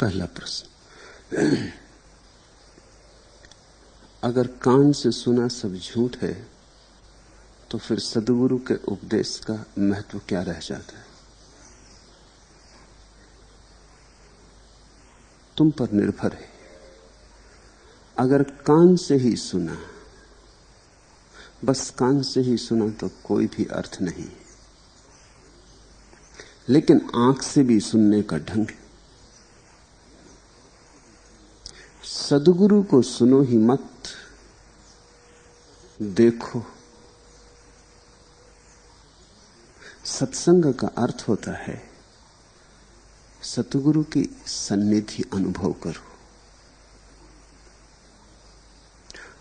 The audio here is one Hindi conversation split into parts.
पहला प्रश्न, अगर कान से सुना सब झूठ है तो फिर सद्गुरु के उपदेश का महत्व क्या रह जाता है? तुम पर निर्भर है। अगर कान से ही सुना, बस कान से ही सुना तो कोई भी अर्थ नहीं, लेकिन आंख से भी सुनने का ढंग है। सद्गुरु को सुनो ही मत, देखो। सत्संग का अर्थ होता है सतगुरु की सन्निधि अनुभव करो,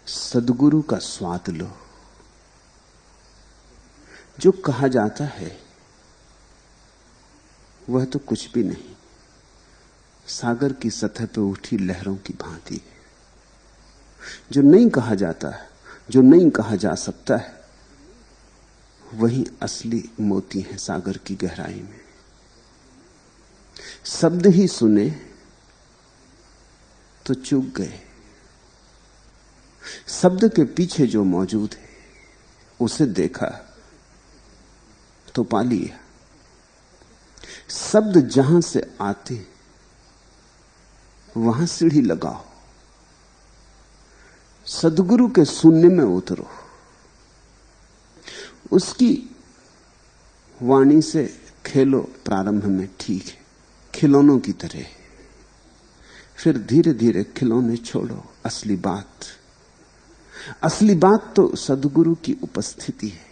सद्गुरु का स्वाद लो। जो कहा जाता है वह तो कुछ भी नहीं, सागर की सतह पर उठी लहरों की भांति है। जो नहीं कहा जाता है, जो नहीं कहा जा सकता है, वही असली मोती है सागर की गहराई में। शब्द ही सुने तो चूक गए, शब्द के पीछे जो मौजूद है उसे देखा तो पा लिया। शब्द जहां से आते वहां सीढ़ी लगाओ, सद्गुरु के सुनने में उतरो। उसकी वाणी से खेलो प्रारंभ में, ठीक है, खिलौनों की तरह। फिर धीरे धीरे खिलौने छोड़ो। असली बात तो सद्गुरु की उपस्थिति है।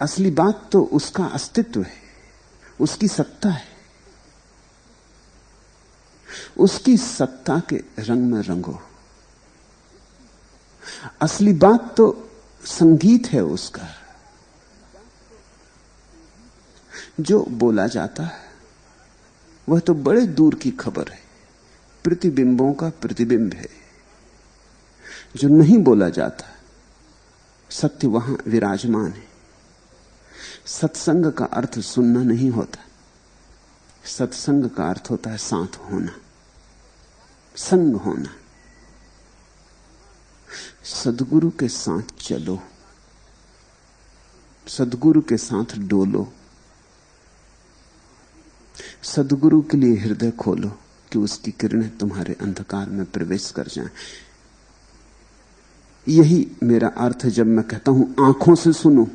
असली बात तो उसका अस्तित्व है, उसकी सत्ता है। उसकी सत्ता के रंग में रंगो। असली बात तो संगीत है उसका। जो बोला जाता है वह तो बड़े दूर की खबर है, प्रतिबिंबों का प्रतिबिंब है। जो नहीं बोला जाता, सत्य वहां विराजमान है। सत्संग का अर्थ सुनना नहीं होता, सत्संग का अर्थ होता है साथ होना, संग होना। सद्गुरु के साथ चलो, सद्गुरु के साथ डोलो, सद्गुरु के लिए हृदय खोलो कि उसकी किरणें तुम्हारे अंधकार में प्रवेश कर जाएं। यही मेरा अर्थ है जब मैं कहता हूं आंखों से सुनो।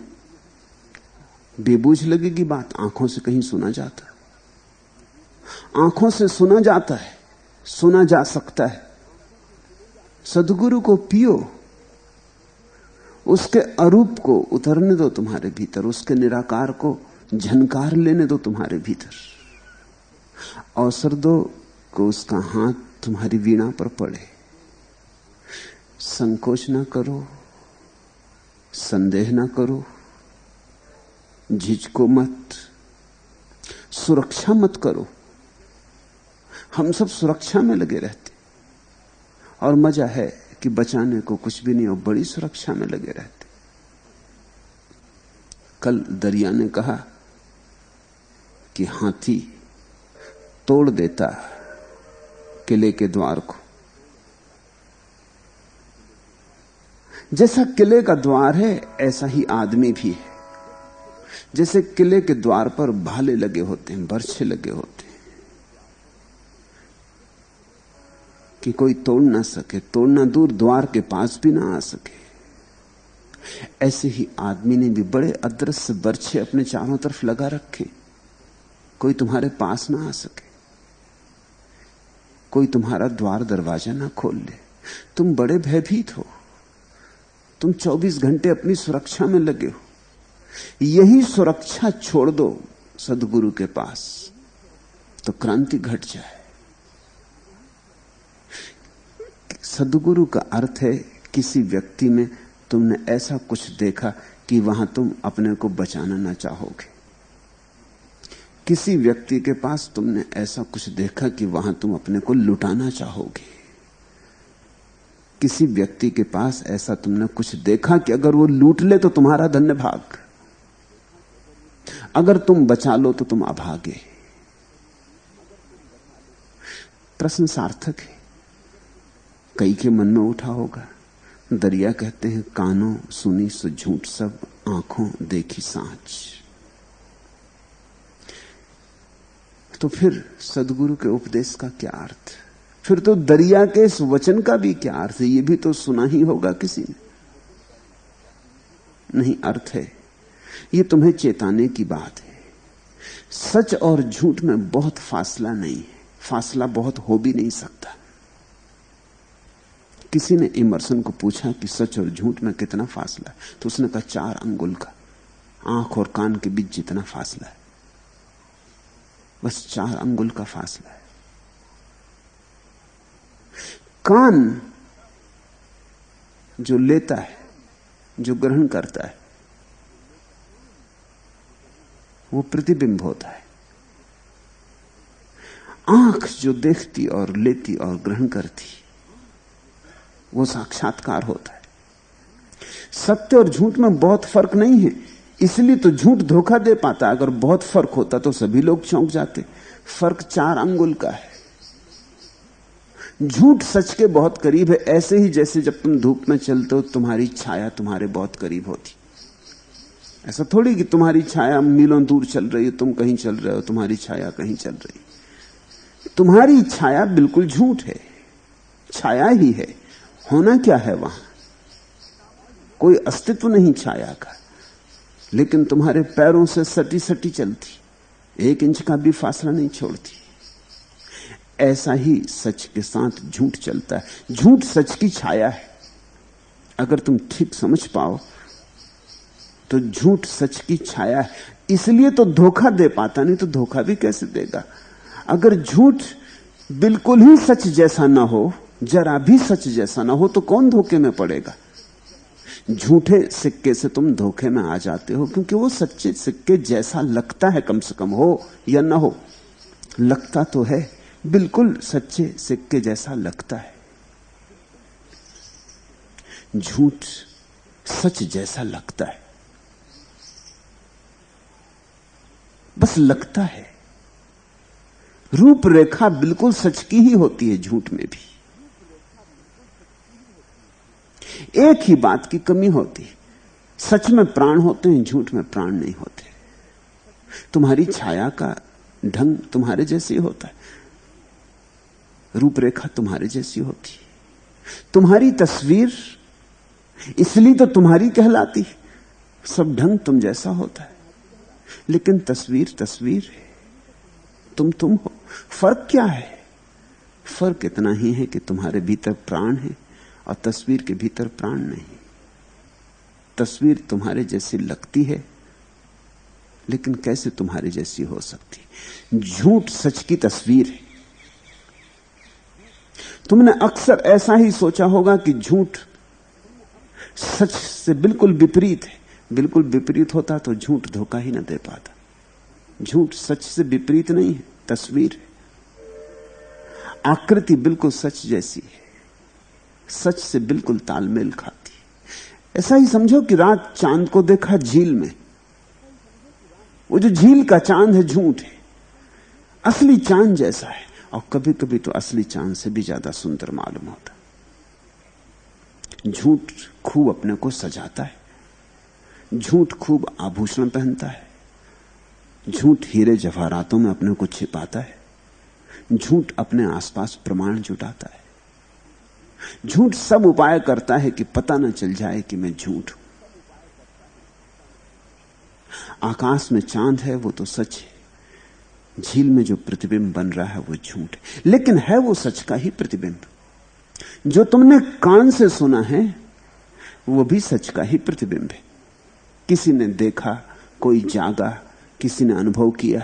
बेबूझ लगेगी बात, आंखों से कहीं सुना जाता, आंखों से सुना जाता है, सुना जा सकता है। सद्गुरु को पियो, उसके अरूप को उतरने दो तुम्हारे भीतर, उसके निराकार को झनकार लेने दो तुम्हारे भीतर। अवसर दो कि उसका हाथ तुम्हारी वीणा पर पड़े। संकोच ना करो, संदेह ना करो, झिझको मत, सुरक्षा मत करो। हम सब सुरक्षा में लगे रहते और मजा है कि बचाने को कुछ भी नहीं और बड़ी सुरक्षा में लगे रहते। कल दरिया ने कहा कि हाथी तोड़ देता किले के द्वार को। जैसा किले का द्वार है ऐसा ही आदमी भी है। जैसे किले के द्वार पर भाले लगे होते हैं, बर्छे लगे होते हैं कि कोई तोड़ ना सके, तोड़ना दूर द्वार के पास भी ना आ सके। ऐसे ही आदमी ने भी बड़े अदृश्य बर्छे अपने चारों तरफ लगा रखे, कोई तुम्हारे पास ना आ सके, कोई तुम्हारा द्वार दरवाजा ना खोल ले। तुम बड़े भयभीत हो, तुम 24 घंटे अपनी सुरक्षा में लगे हो। यही सुरक्षा छोड़ दो सद्गुरु के पास तो क्रांति घट जाए। सद्गुरु का अर्थ है किसी व्यक्ति में तुमने ऐसा कुछ देखा कि वहां तुम अपने को बचाना ना चाहोगे। किसी व्यक्ति के पास तुमने ऐसा कुछ देखा कि वहां तुम अपने को लुटाना चाहोगे। किसी व्यक्ति के पास ऐसा तुमने कुछ देखा कि अगर वो लूट ले तो तुम्हारा धन्य भाग, अगर तुम बचा लो तो तुम अभागे। प्रश्न सार्थक है। कई के मन में उठा होगा। दरिया कहते हैं कानों सुनी सो झूठ सब, आंखों देखी सांच। तो फिर सदगुरु के उपदेश का क्या अर्थ? फिर तो दरिया के इस वचन का भी क्या अर्थ है? ये भी तो सुना ही होगा किसी ने। नहीं, अर्थ है। ये तुम्हें चेताने की बात है। सच और झूठ में बहुत फासला नहीं है, फासला बहुत हो भी नहीं सकता। किसी ने इमर्सन को पूछा कि सच और झूठ में कितना फासला है, तो उसने कहा 4 अंगुल का, आंख और कान के बीच जितना फासला है, बस 4 अंगुल का फासला है। कान जो लेता है, जो ग्रहण करता है, वो प्रतिबिंब होता है। आंख जो देखती और लेती और ग्रहण करती, वो साक्षात्कार होता है। सत्य और झूठ में बहुत फर्क नहीं है, इसलिए तो झूठ धोखा दे पाता। अगर बहुत फर्क होता तो सभी लोग चौंक जाते। फर्क 4 अंगुल का है। झूठ सच के बहुत करीब है, ऐसे ही जैसे जब तुम धूप में चलते हो तुम्हारी छाया तुम्हारे बहुत करीब होती। ऐसा थोड़ी कि तुम्हारी छाया मीलों दूर चल रही है, तुम कहीं चल रहे हो, तुम्हारी छाया कहीं चल रही। तुम्हारी छाया बिल्कुल झूठ है, छाया ही है। होना क्या है वहां? कोई अस्तित्व नहीं छाया का, लेकिन तुम्हारे पैरों से सटी सटी चलती, 1 इंच का भी फासला नहीं छोड़ती। ऐसा ही सच के साथ झूठ चलता है। झूठ सच की छाया है। अगर तुम ठीक समझ पाओ तो झूठ सच की छाया है, इसलिए तो धोखा दे पाता, नहीं तो धोखा भी कैसे देगा? अगर झूठ बिल्कुल ही सच जैसा ना हो, जरा भी सच जैसा ना हो, तो कौन धोखे में पड़ेगा? झूठे सिक्के से तुम धोखे में आ जाते हो, क्योंकि वो सच्चे सिक्के जैसा लगता है, कम से कम हो या ना हो, लगता तो है, बिल्कुल सच्चे सिक्के जैसा लगता है। झूठ सच जैसा लगता है, बस लगता है। रूपरेखा बिल्कुल सच की ही होती है झूठ में भी। एक ही बात की कमी होती है, सच में प्राण होते हैं, झूठ में प्राण नहीं होते। तुम्हारी छाया का ढंग तुम्हारे जैसे ही होता है, रूपरेखा तुम्हारे जैसी होती है। तुम्हारी तस्वीर इसलिए तो तुम्हारी कहलाती, सब ढंग तुम जैसा होता है, लेकिन तस्वीर तस्वीर है, तुम हो। फर्क क्या है? फर्क इतना ही है कि तुम्हारे भीतर प्राण है और तस्वीर के भीतर प्राण नहीं। तस्वीर तुम्हारे जैसी लगती है, लेकिन कैसे तुम्हारे जैसी हो सकती? झूठ सच की तस्वीर है। तुमने अक्सर ऐसा ही सोचा होगा कि झूठ सच से बिल्कुल विपरीत है। बिल्कुल विपरीत होता तो झूठ धोखा ही ना दे पाता। झूठ सच से विपरीत नहीं है, तस्वीर है। आकृति बिल्कुल सच जैसी है, सच से बिल्कुल तालमेल खाती। ऐसा ही समझो कि रात चांद को देखा झील में, वो जो झील का चांद है झूठ है, असली चांद जैसा है, और कभी कभी तो असली चांद से भी ज्यादा सुंदर मालूम होता। झूठ खूब अपने को सजाता है, झूठ खूब आभूषण पहनता है, झूठ हीरे जवाहरातों में अपने को छिपाता है, झूठ अपने आसपास प्रमाण जुटाता है, झूठ सब उपाय करता है कि पता न चल जाए कि मैं झूठ हूं। आकाश में चांद है वो तो सच है, झील में जो प्रतिबिंब बन रहा है वो झूठ है, लेकिन है वो सच का ही प्रतिबिंब। जो तुमने कान से सुना है वो भी सच का ही प्रतिबिंब है। किसी ने देखा, कोई जागा, किसी ने अनुभव किया,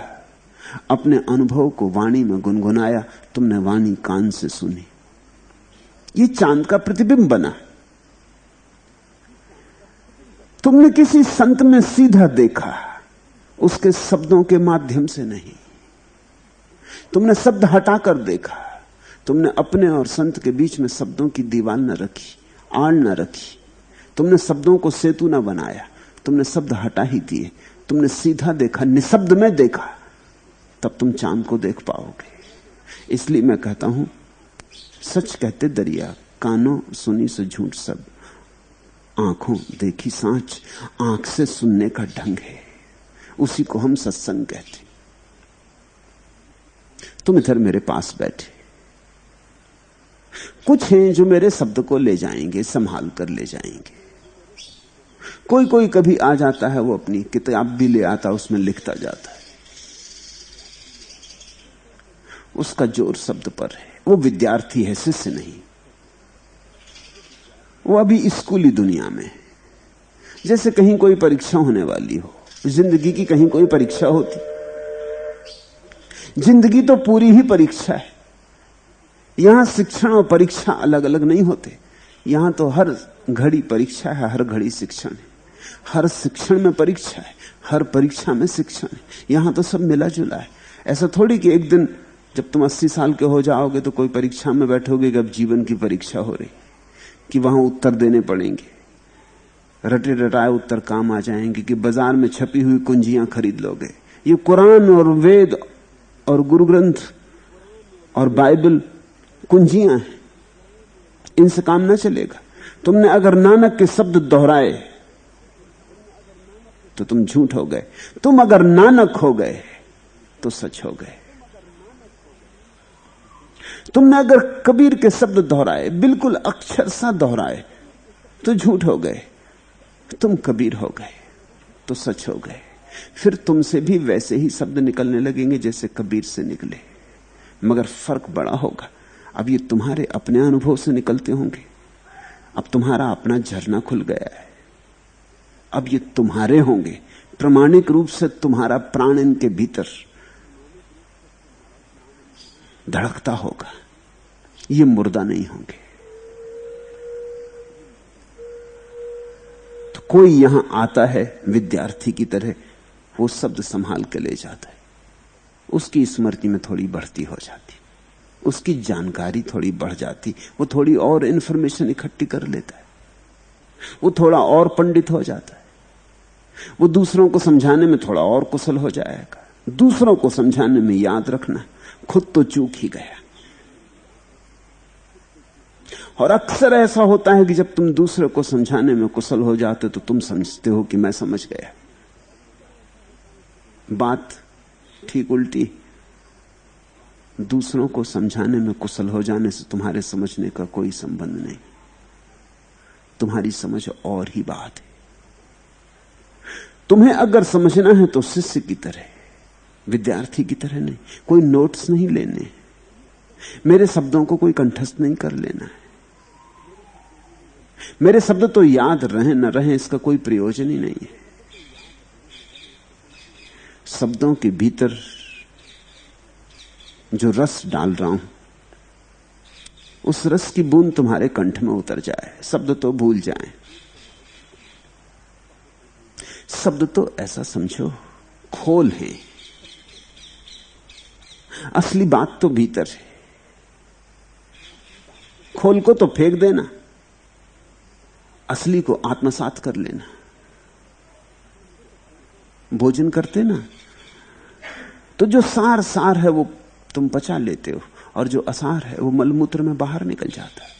अपने अनुभव को वाणी में गुनगुनाया, तुमने वाणी कान से सुनी, ये चांद का प्रतिबिंब बना। तुमने किसी संत में सीधा देखा, उसके शब्दों के माध्यम से नहीं। तुमने शब्द हटाकर देखा, तुमने अपने और संत के बीच में शब्दों की दीवार न रखी, आड़ न रखी, तुमने शब्दों को सेतु न बनाया, तुमने शब्द हटा ही दिए, तुमने सीधा देखा, निशब्द में देखा, तब तुम चांद को देख पाओगे। इसलिए मैं कहता हूं, सच कहते दरिया, कानों सुनी सो झूठ सब, आंखों देखी सांच, आंख से सुनने का ढंग है, उसी को हम सत्संग कहते। तुम इधर मेरे पास बैठे, कुछ हैं जो मेरे शब्द को ले जाएंगे, संभाल कर ले जाएंगे। कोई कोई कभी आ जाता है, वो अपनी किताब भी ले आता, उसमें लिखता जाता है, उसका जोर शब्द पर है। वो विद्यार्थी है, शिष्य नहीं। वो अभी स्कूली दुनिया में है। जैसे कहीं कोई परीक्षा होने वाली हो, जिंदगी की कहीं कोई परीक्षा होती। जिंदगी तो पूरी ही परीक्षा है। यहां शिक्षण और परीक्षा अलग अलग नहीं होते। यहां तो हर घड़ी परीक्षा है, हर घड़ी शिक्षण है। हर शिक्षण में परीक्षा है, हर परीक्षा में शिक्षण है। यहां तो सब मिला जुला है। ऐसा थोड़ी कि एक दिन जब तुम 80 साल के हो जाओगे तो कोई परीक्षा में बैठोगे कि अब जीवन की परीक्षा हो रही, कि वहां उत्तर देने पड़ेंगे, रटे रटाए उत्तर काम आ जाएंगे, कि बाजार में छपी हुई कुंजियां खरीद लोगे। ये कुरान और वेद और गुरु ग्रंथ और बाइबल कुंजियां हैं, इनसे काम ना चलेगा। तुमने अगर नानक के शब्द दोहराए तो तुम झूठ हो गए, तुम अगर नानक हो गए तो सच हो गए। तुमने अगर कबीर के शब्द दोहराए, बिल्कुल अक्षर सा दोहराए, तो झूठ हो गए। तुम कबीर हो गए तो सच हो गए। फिर तुमसे भी वैसे ही शब्द निकलने लगेंगे जैसे कबीर से निकले, मगर फर्क बड़ा होगा। अब ये तुम्हारे अपने अनुभव से निकलते होंगे। अब तुम्हारा अपना झरना खुल गया है। अब ये तुम्हारे होंगे, प्रामाणिक रूप से तुम्हारा प्राण इनके भीतर धड़कता होगा। ये मुर्दा नहीं होंगे। तो कोई यहां आता है विद्यार्थी की तरह, वो शब्द संभाल के ले जाता है। उसकी स्मृति में थोड़ी बढ़ती हो जाती, उसकी जानकारी थोड़ी बढ़ जाती, वो थोड़ी और इंफॉर्मेशन इकट्ठी कर लेता है, वो थोड़ा और पंडित हो जाता है, वो दूसरों को समझाने में थोड़ा और कुशल हो जाएगा। दूसरों को समझाने में याद रखना, खुद तो चूक ही गया। और अक्सर ऐसा होता है कि जब तुम दूसरे को समझाने में कुशल हो जाते तो तुम समझते हो कि मैं समझ गया। बात ठीक उल्टी, दूसरों को समझाने में कुशल हो जाने से तुम्हारे समझने का कोई संबंध नहीं। तुम्हारी समझ और ही बात है। तुम्हें अगर समझना है तो शिष्य की तरह, विद्यार्थी की तरह नहीं। कोई नोट्स नहीं लेने, मेरे शब्दों को कोई कंठस्थ नहीं कर लेना है। मेरे शब्द तो याद रहे न रहे, इसका कोई प्रयोजन ही नहीं है। शब्दों के भीतर जो रस डाल रहा हूं, उस रस की बूंद तुम्हारे कंठ में उतर जाए। शब्द तो भूल जाएं। शब्द तो ऐसा समझो खोल है, असली बात तो भीतर है। खोल को तो फेंक देना, असली को आत्मसात कर लेना। भोजन करते ना तो जो सार सार है वो तुम पचा लेते हो, और जो असार है वो मलमूत्र में बाहर निकल जाता है।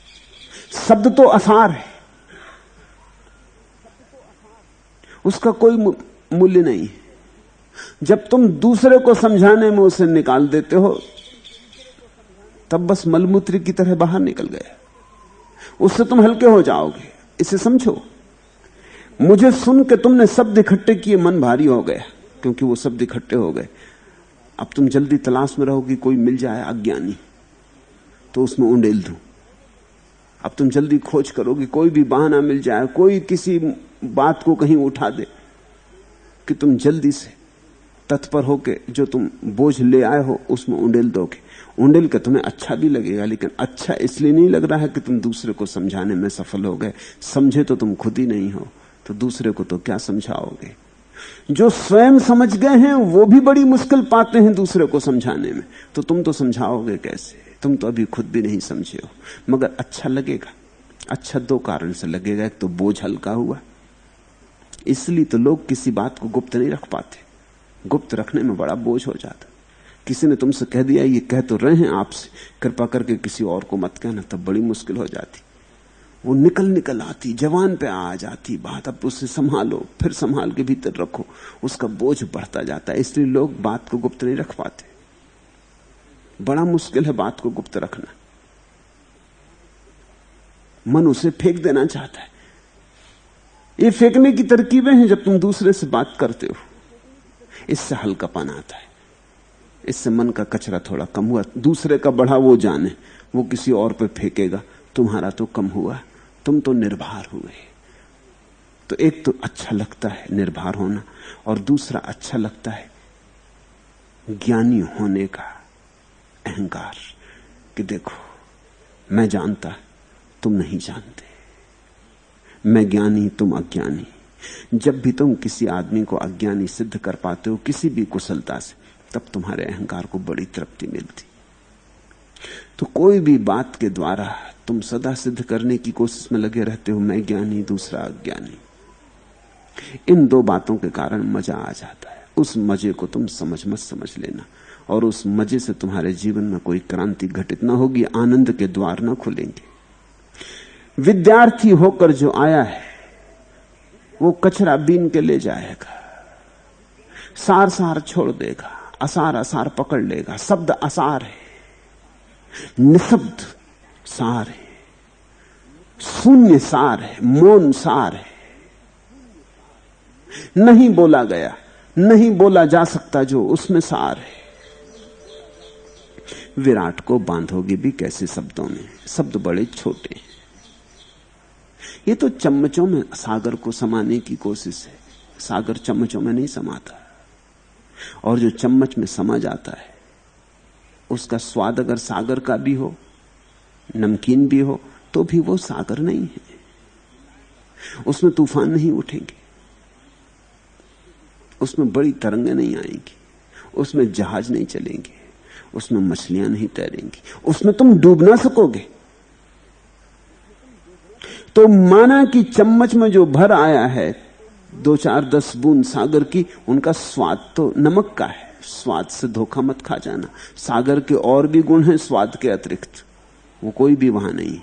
शब्द तो असार है, उसका कोई मूल्य नहीं है। जब तुम दूसरे को समझाने में उसे निकाल देते हो, तब बस मलमूत्र की तरह बाहर निकल गया। उससे तुम हल्के हो जाओगे। इसे समझो। मुझे सुन के तुमने शब्द इकट्ठे किए, मन भारी हो गया, क्योंकि वो शब्द इकट्ठे हो गए। अब तुम जल्दी तलाश में रहोगे, कोई मिल जाए अज्ञानी तो उसमें उंडेल दूं। अब तुम जल्दी खोज करोगे, कोई भी बहाना मिल जाए, कोई किसी बात को कहीं उठा दे कि तुम जल्दी से तत्पर होके जो तुम बोझ ले आए हो उसमें उंडेल दोगे। उंडेल के तुम्हें अच्छा भी लगेगा, लेकिन अच्छा इसलिए नहीं लग रहा है कि तुम दूसरे को समझाने में सफल हो गए। समझे तो तुम खुद ही नहीं हो, तो दूसरे को तो क्या समझाओगे। जो स्वयं समझ गए हैं वो भी बड़ी मुश्किल पाते हैं दूसरे को समझाने में, तो तुम तो समझाओगे कैसे। तुम तो अभी खुद भी नहीं समझे हो, मगर अच्छा लगेगा। अच्छा दो कारण से लगेगा। एक तो बोझ हल्का हुआ, इसलिए तो लोग किसी बात को गुप्त नहीं रख पाते। गुप्त रखने में बड़ा बोझ हो जाता। किसी ने तुमसे कह दिया, ये कह तो रहे हैं आपसे, कृपा करके किसी और को मत कहना, तब बड़ी मुश्किल हो जाती। वो निकल आती, जवान पे आ जाती बात, अब उसे संभालो, फिर संभाल के भीतर रखो, उसका बोझ बढ़ता जाता है। इसलिए लोग बात को गुप्त नहीं रख पाते। बड़ा मुश्किल है बात को गुप्त रखना। मन उसे फेंक देना चाहता है। ये फेंकने की तरकीबें हैं जब तुम दूसरे से बात करते हो, इससे हल्कापन आता है, इससे मन का कचरा थोड़ा कम हुआ। दूसरे का बढ़ा वो जाने, वो किसी और पे फेंकेगा, तुम्हारा तो कम हुआ, तुम तो निर्भर हुए। तो एक तो अच्छा लगता है निर्भर होना, और दूसरा अच्छा लगता है ज्ञानी होने का अहंकार, कि देखो मैं जानता, तुम नहीं जानते, मैं ज्ञानी तुम अज्ञानी। जब भी तुम किसी आदमी को अज्ञानी सिद्ध कर पाते हो किसी भी कुशलता से, तब तुम्हारे अहंकार को बड़ी तृप्ति मिलती। तो कोई भी बात के द्वारा तुम सदा सिद्ध करने की कोशिश में लगे रहते हो, मैं ज्ञानी दूसरा अज्ञानी। इन दो बातों के कारण मजा आ जाता है। उस मजे को तुम मत समझ लेना, और उस मजे से तुम्हारे जीवन में कोई क्रांति घटित ना होगी, आनंद के द्वार ना खुलेंगे। विद्यार्थी होकर जो आया है वो कचरा बीन के ले जाएगा, सार सार छोड़ देगा, असार असार पकड़ लेगा। शब्द असार है, निशब्द सार है, शून्य सार है, मौन सार है। नहीं बोला गया, नहीं बोला जा सकता जो उसमें सार है। विराट को बांधोगे भी कैसे शब्दों में? शब्द बड़े छोटे हैं। ये तो चम्मचों में सागर को समाने की कोशिश है। सागर चम्मचों में नहीं समाता, और जो चम्मच में समा जाता है उसका स्वाद अगर सागर का भी हो, नमकीन भी हो, तो भी वो सागर नहीं है। उसमें तूफान नहीं उठेंगे, उसमें बड़ी तरंगें नहीं आएंगी, उसमें जहाज नहीं चलेंगे, उसमें मछलियां नहीं तैरेंगी, उसमें तुम डूब ना सकोगे। तो माना कि चम्मच में जो भर आया है 2-4-10 बूंद सागर की, उनका स्वाद तो नमक का है। स्वाद से धोखा मत खा जाना। सागर के और भी गुण हैं स्वाद के अतिरिक्त, वो कोई भी वहां नहीं है।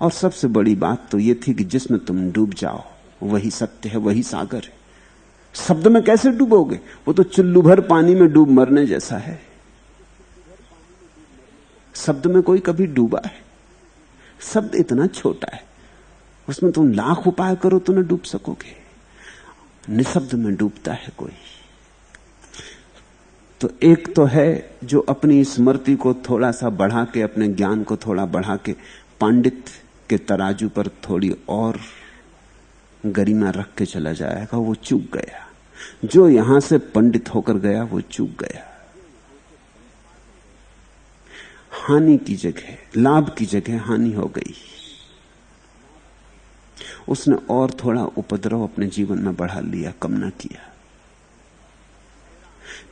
और सबसे बड़ी बात तो ये थी कि जिसमें तुम डूब जाओ वही सत्य है, वही सागर है। शब्द में कैसे डूबोगे? वो तो चुल्लू भर पानी में डूब मरने जैसा है। शब्द में कोई कभी डूबा है? शब्द इतना छोटा है, उसमें तुम लाख उपाय करो तो न डूब सकोगे। निशब्द में डूबता है कोई। तो एक तो है जो अपनी स्मृति को थोड़ा सा बढ़ा के, अपने ज्ञान को थोड़ा बढ़ा के, पांडित्य के तराजू पर थोड़ी और गरिमा रख के चला जाएगा, वो चूक गया। जो यहां से पंडित होकर गया वो चूक गया। हानि की जगह, लाभ की जगह हानि हो गई। उसने और थोड़ा उपद्रव अपने जीवन में बढ़ा लिया, कम ना किया।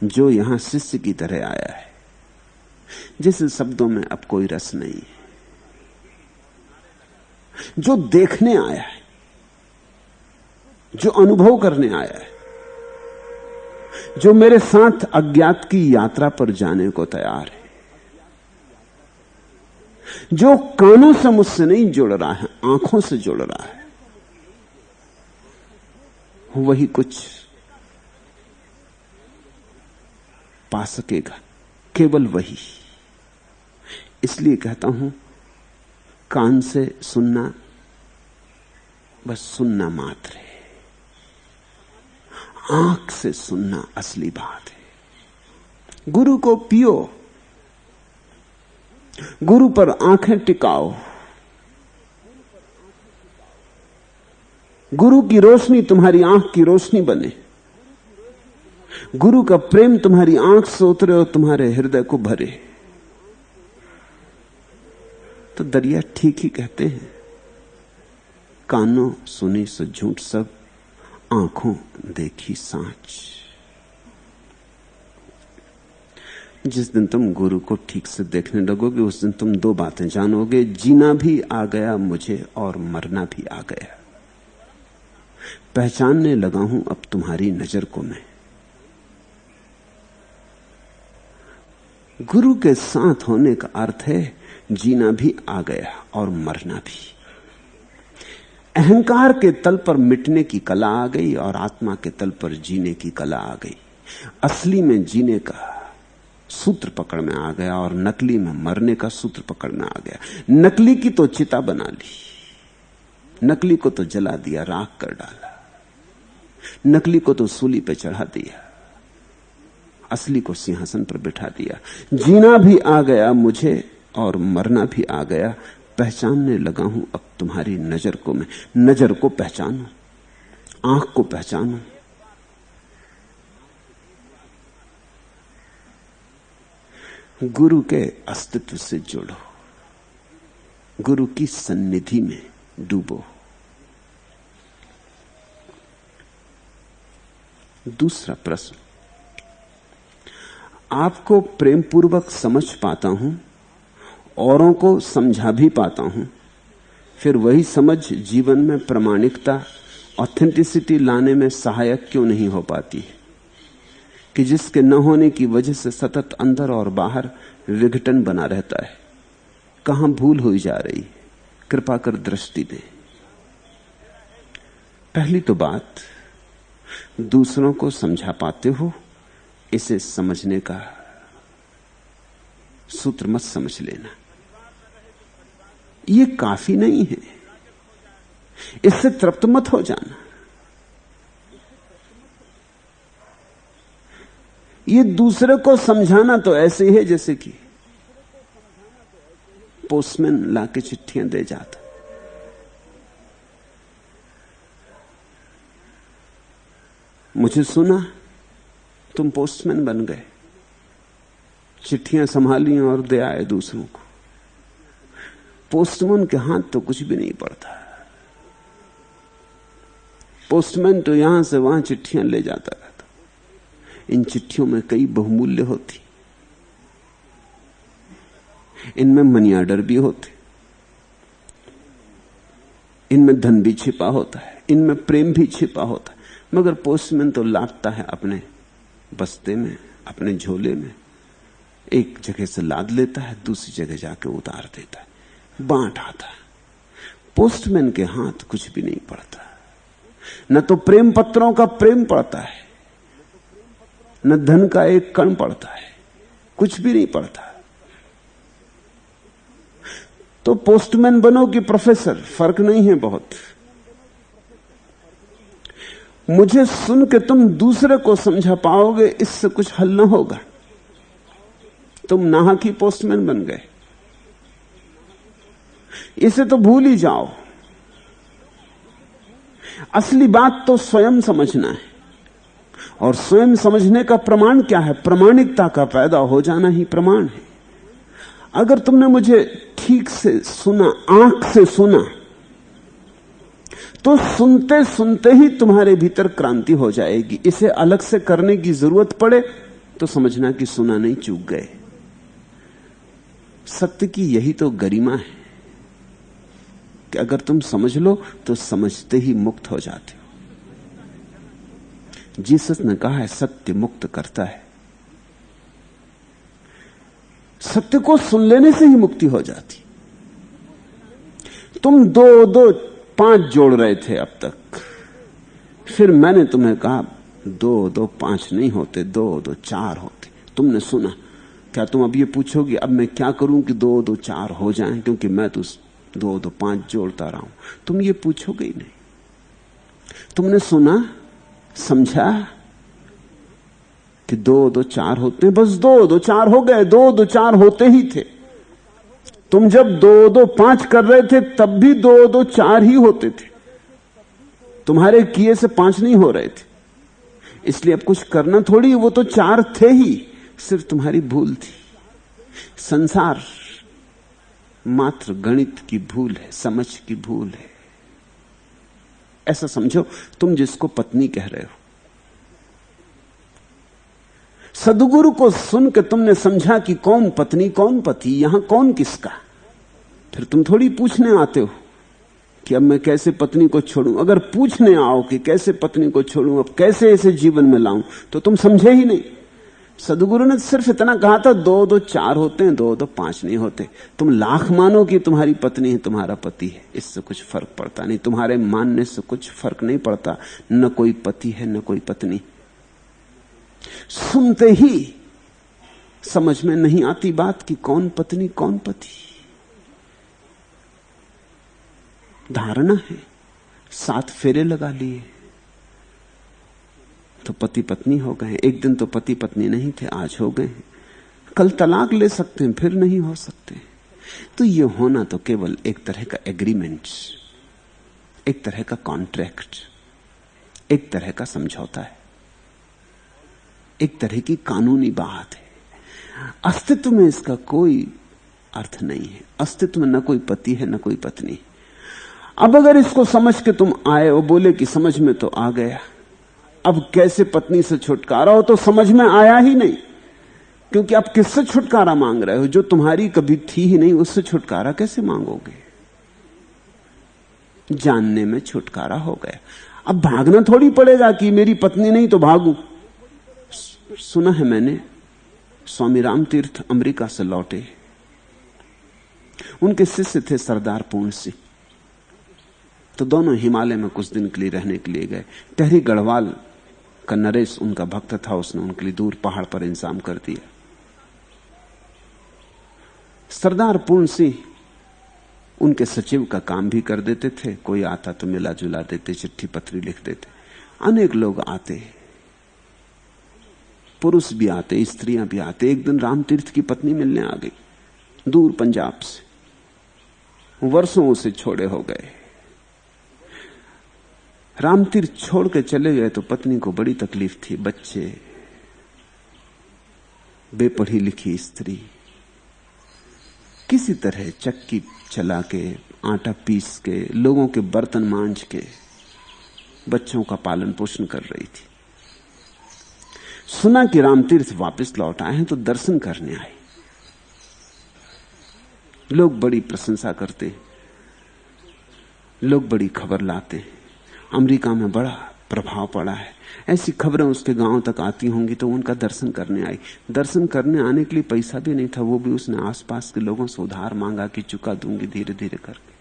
जो यहां शिष्य की तरह आया है, जिस शब्दों में अब कोई रस नहीं है, जो देखने आया है, जो अनुभव करने आया है, जो मेरे साथ अज्ञात की यात्रा पर जाने को तैयार है, जो कानों से मुझसे नहीं जुड़ रहा है, आंखों से जुड़ रहा है, वही कुछ पा सकेगा, केवल वही। इसलिए कहता हूं, कान से सुनना बस सुनना मात्र है, आंख से सुनना असली बात है। गुरु को पियो, गुरु पर आंखें टिकाओ, गुरु की रोशनी तुम्हारी आंख की रोशनी बने, गुरु का प्रेम तुम्हारी आंख से उतरे और तुम्हारे हृदय को भरे। तो दरिया ठीक ही कहते हैं, कानों सुनी सो झूठ सब, आंखों देखी सांच। जिस दिन तुम गुरु को ठीक से देखने लगोगे, उस दिन तुम दो बातें जानोगे, जीना भी आ गया मुझे और मरना भी आ गया। पहचानने लगा हूं अब तुम्हारी नजर को मैं। गुरु के साथ होने का अर्थ है जीना भी आ गया और मरना भी। अहंकार के तल पर मिटने की कला आ गई और आत्मा के तल पर जीने की कला आ गई। असली में जीने का सूत्र पकड़ में आ गया और नकली में मरने का सूत्र पकड़ में आ गया। नकली की तो चिता बना ली, नकली को तो जला दिया, राख कर डाला, नकली को तो सूली पे चढ़ा दिया, असली को सिंहासन पर बिठा दिया। जीना भी आ गया मुझे और मरना भी आ गया। पहचानने लगा हूं अब तुम्हारी नजर को मैं। नजर को पहचानो, आंख को पहचानो। गुरु के अस्तित्व से जुड़ो, गुरु की सन्निधि में डूबो। दूसरा प्रश्न, आपको प्रेम पूर्वक समझ पाता हूं, औरों को समझा भी पाता हूं, फिर वही समझ जीवन में प्रामाणिकता, ऑथेंटिसिटी लाने में सहायक क्यों नहीं हो पाती है कि जिसके न होने की वजह से सतत अंदर और बाहर विघटन बना रहता है। कहां भूल हुई जा रही है? कृपा कर दृष्टि दे। पहली तो बात, दूसरों को समझा पाते हो, इसे समझने का सूत्र मत समझ लेना। यह काफी नहीं है, इससे तृप्त मत हो जाना। ये दूसरे को समझाना तो ऐसे ही है जैसे कि पोस्टमैन लाके चिट्ठियां दे जाता। मुझे सुना तुम पोस्टमैन बन गए, चिट्ठियां संभाली और दे आए दूसरों को। पोस्टमैन के हाथ तो कुछ भी नहीं पड़ता। पोस्टमैन तो यहां से वहां चिट्ठियां ले जाता रहता। इन चिट्ठियों में कई बहुमूल्य होती, इनमें मनी ऑर्डर भी होते, इनमें धन भी छिपा होता है, इनमें प्रेम भी छिपा होता है। मगर पोस्टमैन तो लादता है अपने बस्ते में, अपने झोले में। एक जगह से लाद लेता है, दूसरी जगह जाके उतार देता है, बांट आता है। पोस्टमैन के हाथ कुछ भी नहीं पड़ता। न तो प्रेम पत्रों का प्रेम पड़ता है, न धन का एक कण पड़ता है, कुछ भी नहीं पड़ता। तो पोस्टमैन बनो कि प्रोफेसर, फर्क नहीं है बहुत। मुझे सुन के तुम दूसरे को समझा पाओगे, इससे कुछ हल न होगा। तुम नाहक ही पोस्टमैन बन गए। इसे तो भूल ही जाओ। असली बात तो स्वयं समझना है, और स्वयं समझने का प्रमाण क्या है? प्रामाणिकता का पैदा हो जाना ही प्रमाण है। अगर तुमने मुझे ठीक से सुना, आंख से सुना, तो सुनते सुनते ही तुम्हारे भीतर क्रांति हो जाएगी। इसे अलग से करने की जरूरत पड़े तो समझना कि सुना नहीं, चूक गए। सत्य की यही तो गरिमा है कि अगर तुम समझ लो तो समझते ही मुक्त हो जाते हो। जीसस ने कहा है, सत्य मुक्त करता है। सत्य को सुन लेने से ही मुक्ति हो जाती। तुम 2 2 5 जोड़ रहे थे अब तक, फिर मैंने तुम्हें कहा 2 2 5 नहीं होते, 2 2 4 होते। तुमने सुना। क्या तुम अब ये पूछोगे अब मैं क्या करूं कि 2 2 4 हो जाएं, क्योंकि मैं तो 2 2 5 जोड़ता रहा हूं? तुम ये पूछोगे ही नहीं। तुमने सुना, समझा कि 2 2 4 होते हैं, बस 2 2 4 हो गए। 2 2 4 होते ही थे। तुम जब 2 2 5 कर रहे थे तब भी 2 2 4 ही होते थे। तुम्हारे किए से 5 नहीं हो रहे थे। इसलिए अब कुछ करना थोड़ी, वो तो 4 थे ही, सिर्फ तुम्हारी भूल थी। संसार मात्र गणित की भूल है, समझ की भूल है। ऐसा समझो, तुम जिसको पत्नी कह रहे हो, सदगुरु को सुन के तुमने समझा कि कौन पत्नी कौन पति, यहां कौन किसका। फिर तुम थोड़ी पूछने आते हो कि अब मैं कैसे पत्नी को छोड़ूं। अगर पूछने आओ कि कैसे पत्नी को छोड़ूं, अब कैसे इसे जीवन में लाऊं, तो तुम समझे ही नहीं। सदगुरु ने सिर्फ इतना कहा था, दो दो चार होते हैं, दो दो पांच नहीं होते। तुम लाख मानो कि तुम्हारी पत्नी है, तुम्हारा पति है, इससे कुछ फर्क पड़ता नहीं। तुम्हारे मानने से कुछ फर्क नहीं पड़ता। न कोई पति है न कोई पत्नी। सुनते ही समझ में नहीं आती बात कि कौन पत्नी कौन पति। धारणा है, 7 फेरे लगा लिए तो पति पत्नी हो गए। एक दिन तो पति पत्नी नहीं थे, आज हो गए। कल तलाक ले सकते हैं, फिर नहीं हो सकते। तो ये होना तो केवल एक तरह का एग्रीमेंट, एक तरह का कॉन्ट्रैक्ट, एक तरह का समझौता है, एक तरह की कानूनी बात है। अस्तित्व में इसका कोई अर्थ नहीं है। अस्तित्व में न कोई पति है न कोई पत्नी। अब अगर इसको समझ के तुम आए और बोले कि समझ में तो आ गया, अब कैसे पत्नी से छुटकारा हो, तो समझ में आया ही नहीं। क्योंकि आप किससे छुटकारा मांग रहे हो? जो तुम्हारी कभी थी ही नहीं, उससे छुटकारा कैसे मांगोगे? जानने में छुटकारा हो गया। अब भागना थोड़ी पड़ेगा कि मेरी पत्नी नहीं तो भागू। सुना है मैंने, स्वामी रामतीर्थ अमेरिका से लौटे, उनके शिष्य थे सरदार पूर्ण सिंह। तो दोनों हिमालय में कुछ दिन के लिए रहने के लिए गए। टहरी गढ़वाल का नरेश उनका भक्त था, उसने उनके लिए दूर पहाड़ पर इंतजाम कर दिया। सरदार पूर्ण सिंह उनके सचिव का काम भी कर देते थे। कोई आता तो मिला जुला देते, चिट्ठी पत्री लिख देते। अनेक लोग आते, पुरुष भी आते, स्त्रियां भी आते। एक दिन रामतीर्थ की पत्नी मिलने आ गई, दूर पंजाब से, वर्षों उसे छोड़े हो गए। रामतीर्थ छोड़ के चले गए तो पत्नी को बड़ी तकलीफ थी। बच्चे, बेपढ़ी लिखी स्त्री, किसी तरह चक्की चला के, आटा पीस के, लोगों के बर्तन मांज के बच्चों का पालन पोषण कर रही थी। सुना कि रामतीर्थ वापस लौट आए हैं तो दर्शन करने आई। लोग बड़ी प्रशंसा करते, लोग बड़ी खबर लाते। अमेरिका में बड़ा प्रभाव पड़ा है, ऐसी खबरें उसके गांव तक आती होंगी। तो उनका दर्शन करने आई। दर्शन करने आने के लिए पैसा भी नहीं था, वो भी उसने आसपास के लोगों से उधार मांगा कि चुका दूंगी धीरे धीरे करके।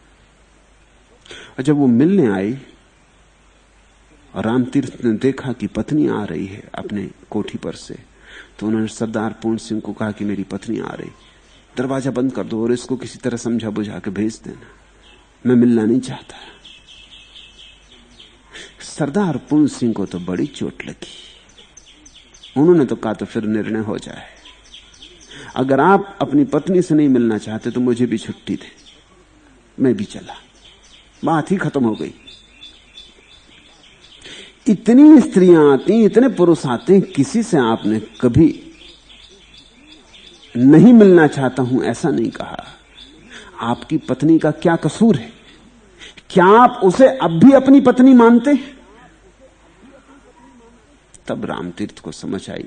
और जब वो मिलने आई और रामतीर्थ ने देखा कि पत्नी आ रही है अपने कोठी पर से, तो उन्होंने सरदार पूर्ण सिंह को कहा कि मेरी पत्नी आ रही, दरवाजा बंद कर दो और इसको किसी तरह समझा बुझा के भेज देना, मैं मिलना नहीं चाहता। सरदार पूर्ण सिंह को तो बड़ी चोट लगी। उन्होंने तो कहा तो फिर निर्णय हो जाए, अगर आप अपनी पत्नी से नहीं मिलना चाहते तो मुझे भी छुट्टी दे, मैं भी चला। बात ही खत्म हो गई। इतनी स्त्रियां आती, इतने पुरुष आते, किसी से आपने कभी नहीं मिलना चाहता हूं ऐसा नहीं कहा। आपकी पत्नी का क्या कसूर है? क्या आप उसे अब भी अपनी पत्नी मानते हैं? तब रामतीर्थ को समझ आई।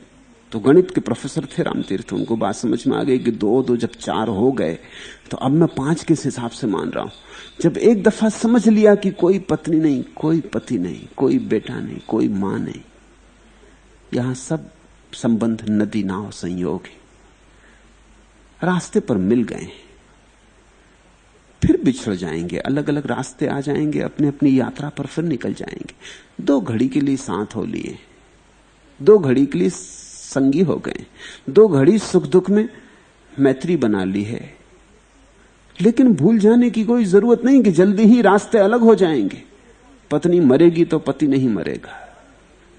तो गणित के प्रोफेसर थे रामतीर्थ, उनको बात समझ में आ गई कि 2 2 जब 4 हो गए तो अब मैं 5 किस हिसाब से मान रहा हूं। जब एक दफा समझ लिया कि कोई पत्नी नहीं, कोई पति नहीं, कोई बेटा नहीं, कोई मां नहीं, यहां सब संबंध नदी नाव संयोग है। रास्ते पर मिल गए, फिर बिछड़ जाएंगे, अलग अलग रास्ते आ जाएंगे, अपनी अपनी यात्रा पर फिर निकल जाएंगे। 2 घड़ी के लिए साथ हो लिए, 2 घड़ी के लिए संगी हो गए, 2 घड़ी सुख दुख में मैत्री बना ली है। लेकिन भूल जाने की कोई जरूरत नहीं कि जल्दी ही रास्ते अलग हो जाएंगे। पत्नी मरेगी तो पति नहीं मरेगा,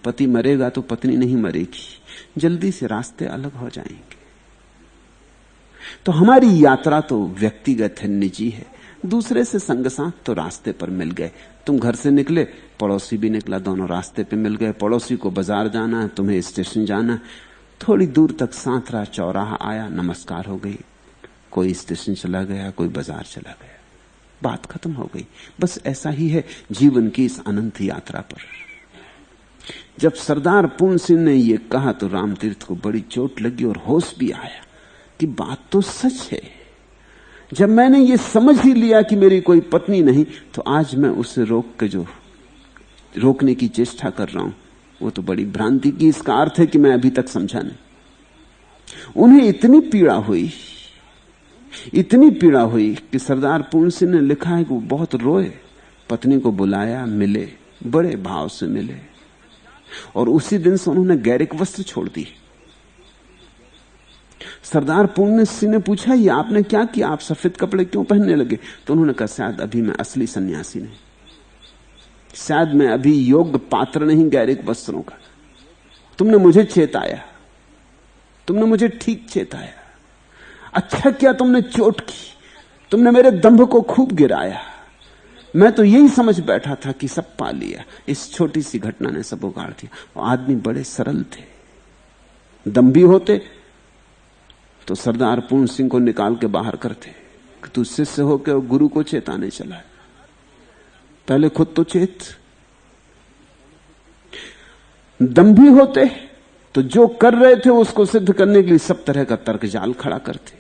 पति मरेगा तो पत्नी नहीं मरेगी, जल्दी से रास्ते अलग हो जाएंगे। तो हमारी यात्रा तो व्यक्तिगत है, निजी है। दूसरे से संग साथ तो रास्ते पर मिल गए। तुम घर से निकले, पड़ोसी भी निकला, दोनों रास्ते पे मिल गए। पड़ोसी को बाजार जाना है, तुम्हें स्टेशन जाना है, थोड़ी दूर तक साथ रहा, चौराहा आया, नमस्कार हो गई, कोई स्टेशन चला गया, कोई बाजार चला गया, बात खत्म हो गई। बस ऐसा ही है जीवन की इस अनंत यात्रा पर। जब सरदार पूर्ण सिंह ने यह कहा तो रामतीर्थ को बड़ी चोट लगी और होश भी आया कि बात तो सच है। जब मैंने ये समझ ही लिया कि मेरी कोई पत्नी नहीं, तो आज मैं उसे रोकने की चेष्टा कर रहा हूं, वो तो बड़ी भ्रांति की। इसका अर्थ है कि मैं अभी तक समझा नहीं। उन्हें इतनी पीड़ा हुई कि सरदार पूर्ण सिंह ने लिखा है कि वो बहुत रोए। पत्नी को बुलाया, मिले, बड़े भाव से मिले, और उसी दिन से उन्होंने गैरिक वस्त्र छोड़ दी। सरदार पूर्ण सिंह ने पूछा, ये आपने क्या किया, आप सफेद कपड़े क्यों पहनने लगे? तो उन्होंने कहा, शायद अभी मैं असली सन्यासी नहीं, शायद मैं अभी योग्य पात्र नहीं गैरिक वस्त्रों का। तुमने मुझे चेताया, तुमने मुझे ठीक चेताया, अच्छा किया तुमने चोट की, तुमने मेरे दंभ को खूब गिराया। मैं तो यही समझ बैठा था कि सब पा लिया, इस छोटी सी घटना ने सब उगाड़ दिया। और आदमी बड़े सरल थे, दंभी होते तो सरदार पूर्ण सिंह को निकाल के बाहर करते कि तू शिष्य होकर गुरु को चेताने चला है, पहले खुद तो चेत। दंभी होते तो जो कर रहे थे उसको सिद्ध करने के लिए सब तरह का तर्क जाल खड़ा करते,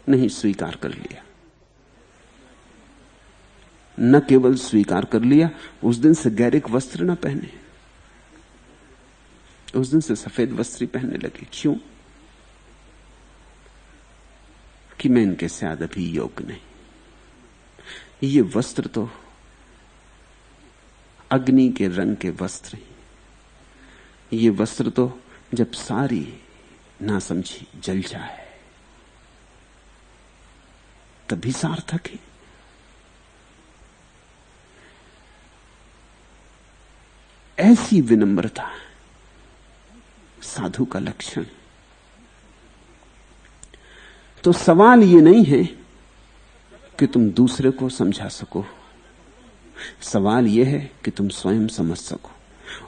नहीं, स्वीकार कर लिया। न केवल स्वीकार कर लिया, उस दिन से गैरिक वस्त्र न पहने, उस दिन से सफेद वस्त्र पहनने लगे। क्यों? कि मैं इनके शायद अभी योग्य नहीं। ये वस्त्र तो अग्नि के रंग के वस्त्र हैं। ये वस्त्र तो जब सारी नासमझी जल जाए तभी सार्थक है। ऐसी विनम्रता साधु का लक्षण। तो सवाल यह नहीं है कि तुम दूसरे को समझा सको, सवाल यह है कि तुम स्वयं समझ सको।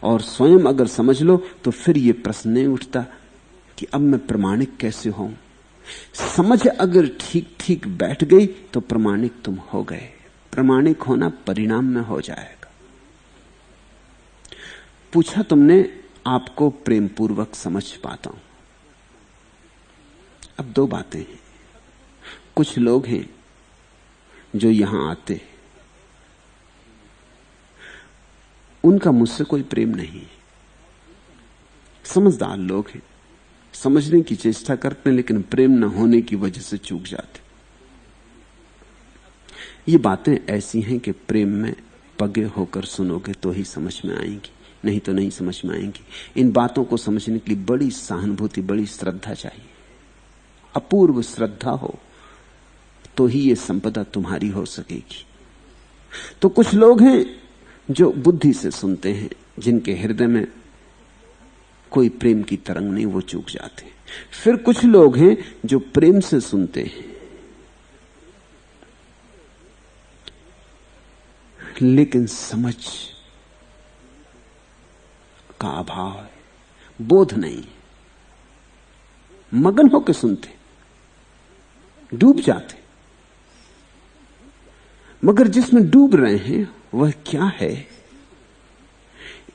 और स्वयं अगर समझ लो तो फिर यह प्रश्न नहीं उठता कि अब मैं प्रमाणिक कैसे हूं। समझ अगर ठीक ठीक बैठ गई तो प्रमाणिक तुम हो गए। प्रमाणिक होना परिणाम में हो जाएगा। पूछा तुमने, आपको प्रेम पूर्वक समझ पाता हूं। अब दो बातें हैं। कुछ लोग हैं जो यहां आते, उनका मुझसे कोई प्रेम नहीं। समझदार लोग हैं, समझने की चेष्टा करते हैं, लेकिन प्रेम न होने की वजह से चूक जाते। ये बातें ऐसी हैं कि प्रेम में पगे होकर सुनोगे तो ही समझ में आएंगी, नहीं तो नहीं समझ में आएंगी। इन बातों को समझने के लिए बड़ी सहानुभूति, बड़ी श्रद्धा चाहिए। अपूर्व श्रद्धा हो तो ही ये संपदा तुम्हारी हो सकेगी। तो कुछ लोग हैं जो बुद्धि से सुनते हैं, जिनके हृदय में कोई प्रेम की तरंग नहीं, वो चूक जाते हैं। फिर कुछ लोग हैं जो प्रेम से सुनते हैं, लेकिन समझ का अभाव है, बोध नहीं, मगन होकर सुनते, डूब जाते। मगर जिसमें डूब रहे हैं वह क्या है,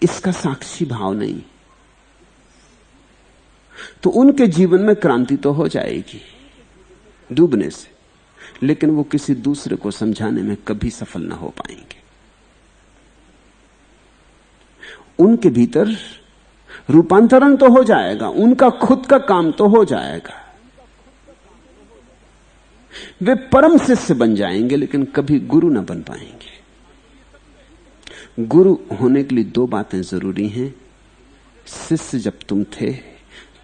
इसका साक्षी भाव नहीं, तो उनके जीवन में क्रांति तो हो जाएगी डूबने से, लेकिन वो किसी दूसरे को समझाने में कभी सफल ना हो पाएंगे। उनके भीतर रूपांतरण तो हो जाएगा, उनका खुद का काम तो हो जाएगा, वे परम शिष्य बन जाएंगे, लेकिन कभी गुरु ना बन पाएंगे। गुरु होने के लिए दो बातें जरूरी हैं। शिष्य जब तुम थे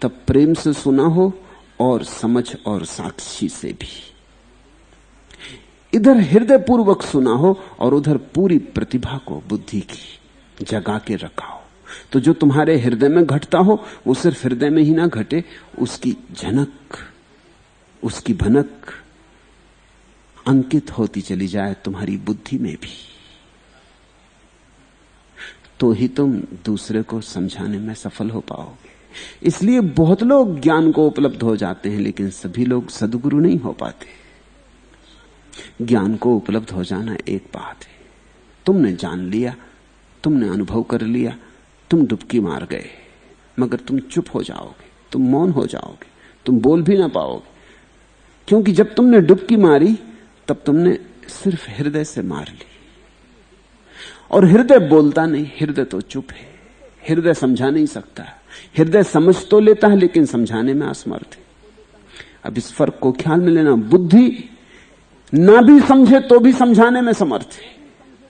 तब प्रेम से सुना हो, और समझ और साक्षी से भी। इधर हृदय पूर्वक सुना हो और उधर पूरी प्रतिभा को, बुद्धि की जगा के रखा हो। तो जो तुम्हारे हृदय में घटता हो वो सिर्फ हृदय में ही ना घटे, उसकी झनक, उसकी भनक अंकित होती चली जाए तुम्हारी बुद्धि में भी, तो ही तुम दूसरे को समझाने में सफल हो पाओगे। इसलिए बहुत लोग ज्ञान को उपलब्ध हो जाते हैं, लेकिन सभी लोग सद्गुरु नहीं हो पाते। ज्ञान को उपलब्ध हो जाना एक बात है, तुमने जान लिया, तुमने अनुभव कर लिया, तुम डुबकी मार गए, मगर तुम चुप हो जाओगे, तुम मौन हो जाओगे, तुम बोल भी ना पाओगे। क्योंकि जब तुमने डुबकी मारी तब तुमने सिर्फ हृदय से मार ली, और हृदय बोलता नहीं, हृदय तो चुप है। हृदय समझा नहीं सकता। हृदय समझ तो लेता है लेकिन समझाने में असमर्थ है। अब इस फर्क को ख्याल में लेना, बुद्धि ना भी समझे तो भी समझाने में समर्थ है,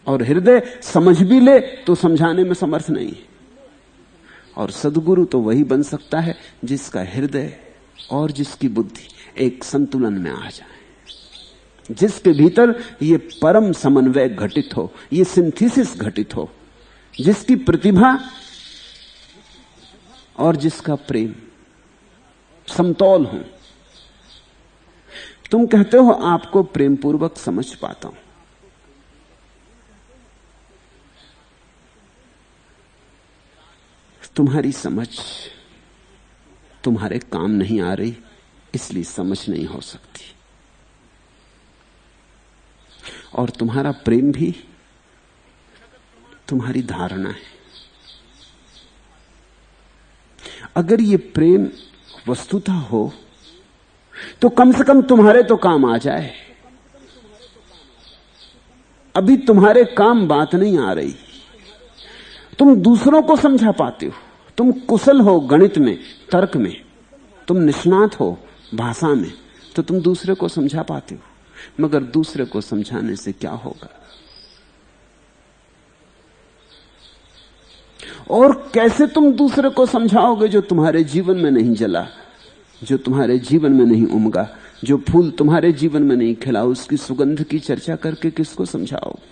और हृदय समझ भी ले तो समझाने में समर्थ नहीं है। और सद्गुरु तो वही बन सकता है जिसका हृदय और जिसकी बुद्धि एक संतुलन में आ जाए, जिसके भीतर ये परम समन्वय घटित हो, ये सिंथेसिस घटित हो, जिसकी प्रतिभा और जिसका प्रेम समतौल हो। तुम कहते हो आपको प्रेम पूर्वक समझ पाता हूं। तुम्हारी समझ तुम्हारे काम नहीं आ रही, इसलिए समझ नहीं हो सकती। और तुम्हारा प्रेम भी तुम्हारी धारणा है। अगर ये प्रेम वस्तुतः हो तो कम से कम तुम्हारे तो काम आ जाए। अभी तुम्हारे काम बात नहीं आ रही। तुम दूसरों को समझा पाते हो, तुम कुशल हो गणित में, तर्क में, तुम निष्णात हो भाषा में, तो तुम दूसरे को समझा पाते हो। मगर दूसरे को समझाने से क्या होगा? और कैसे तुम दूसरे को समझाओगे जो तुम्हारे जीवन में नहीं जला, जो तुम्हारे जीवन में नहीं उमगा, जो फूल तुम्हारे जीवन में नहीं खिला? उसकी सुगंध की चर्चा करके किसको समझाओगे?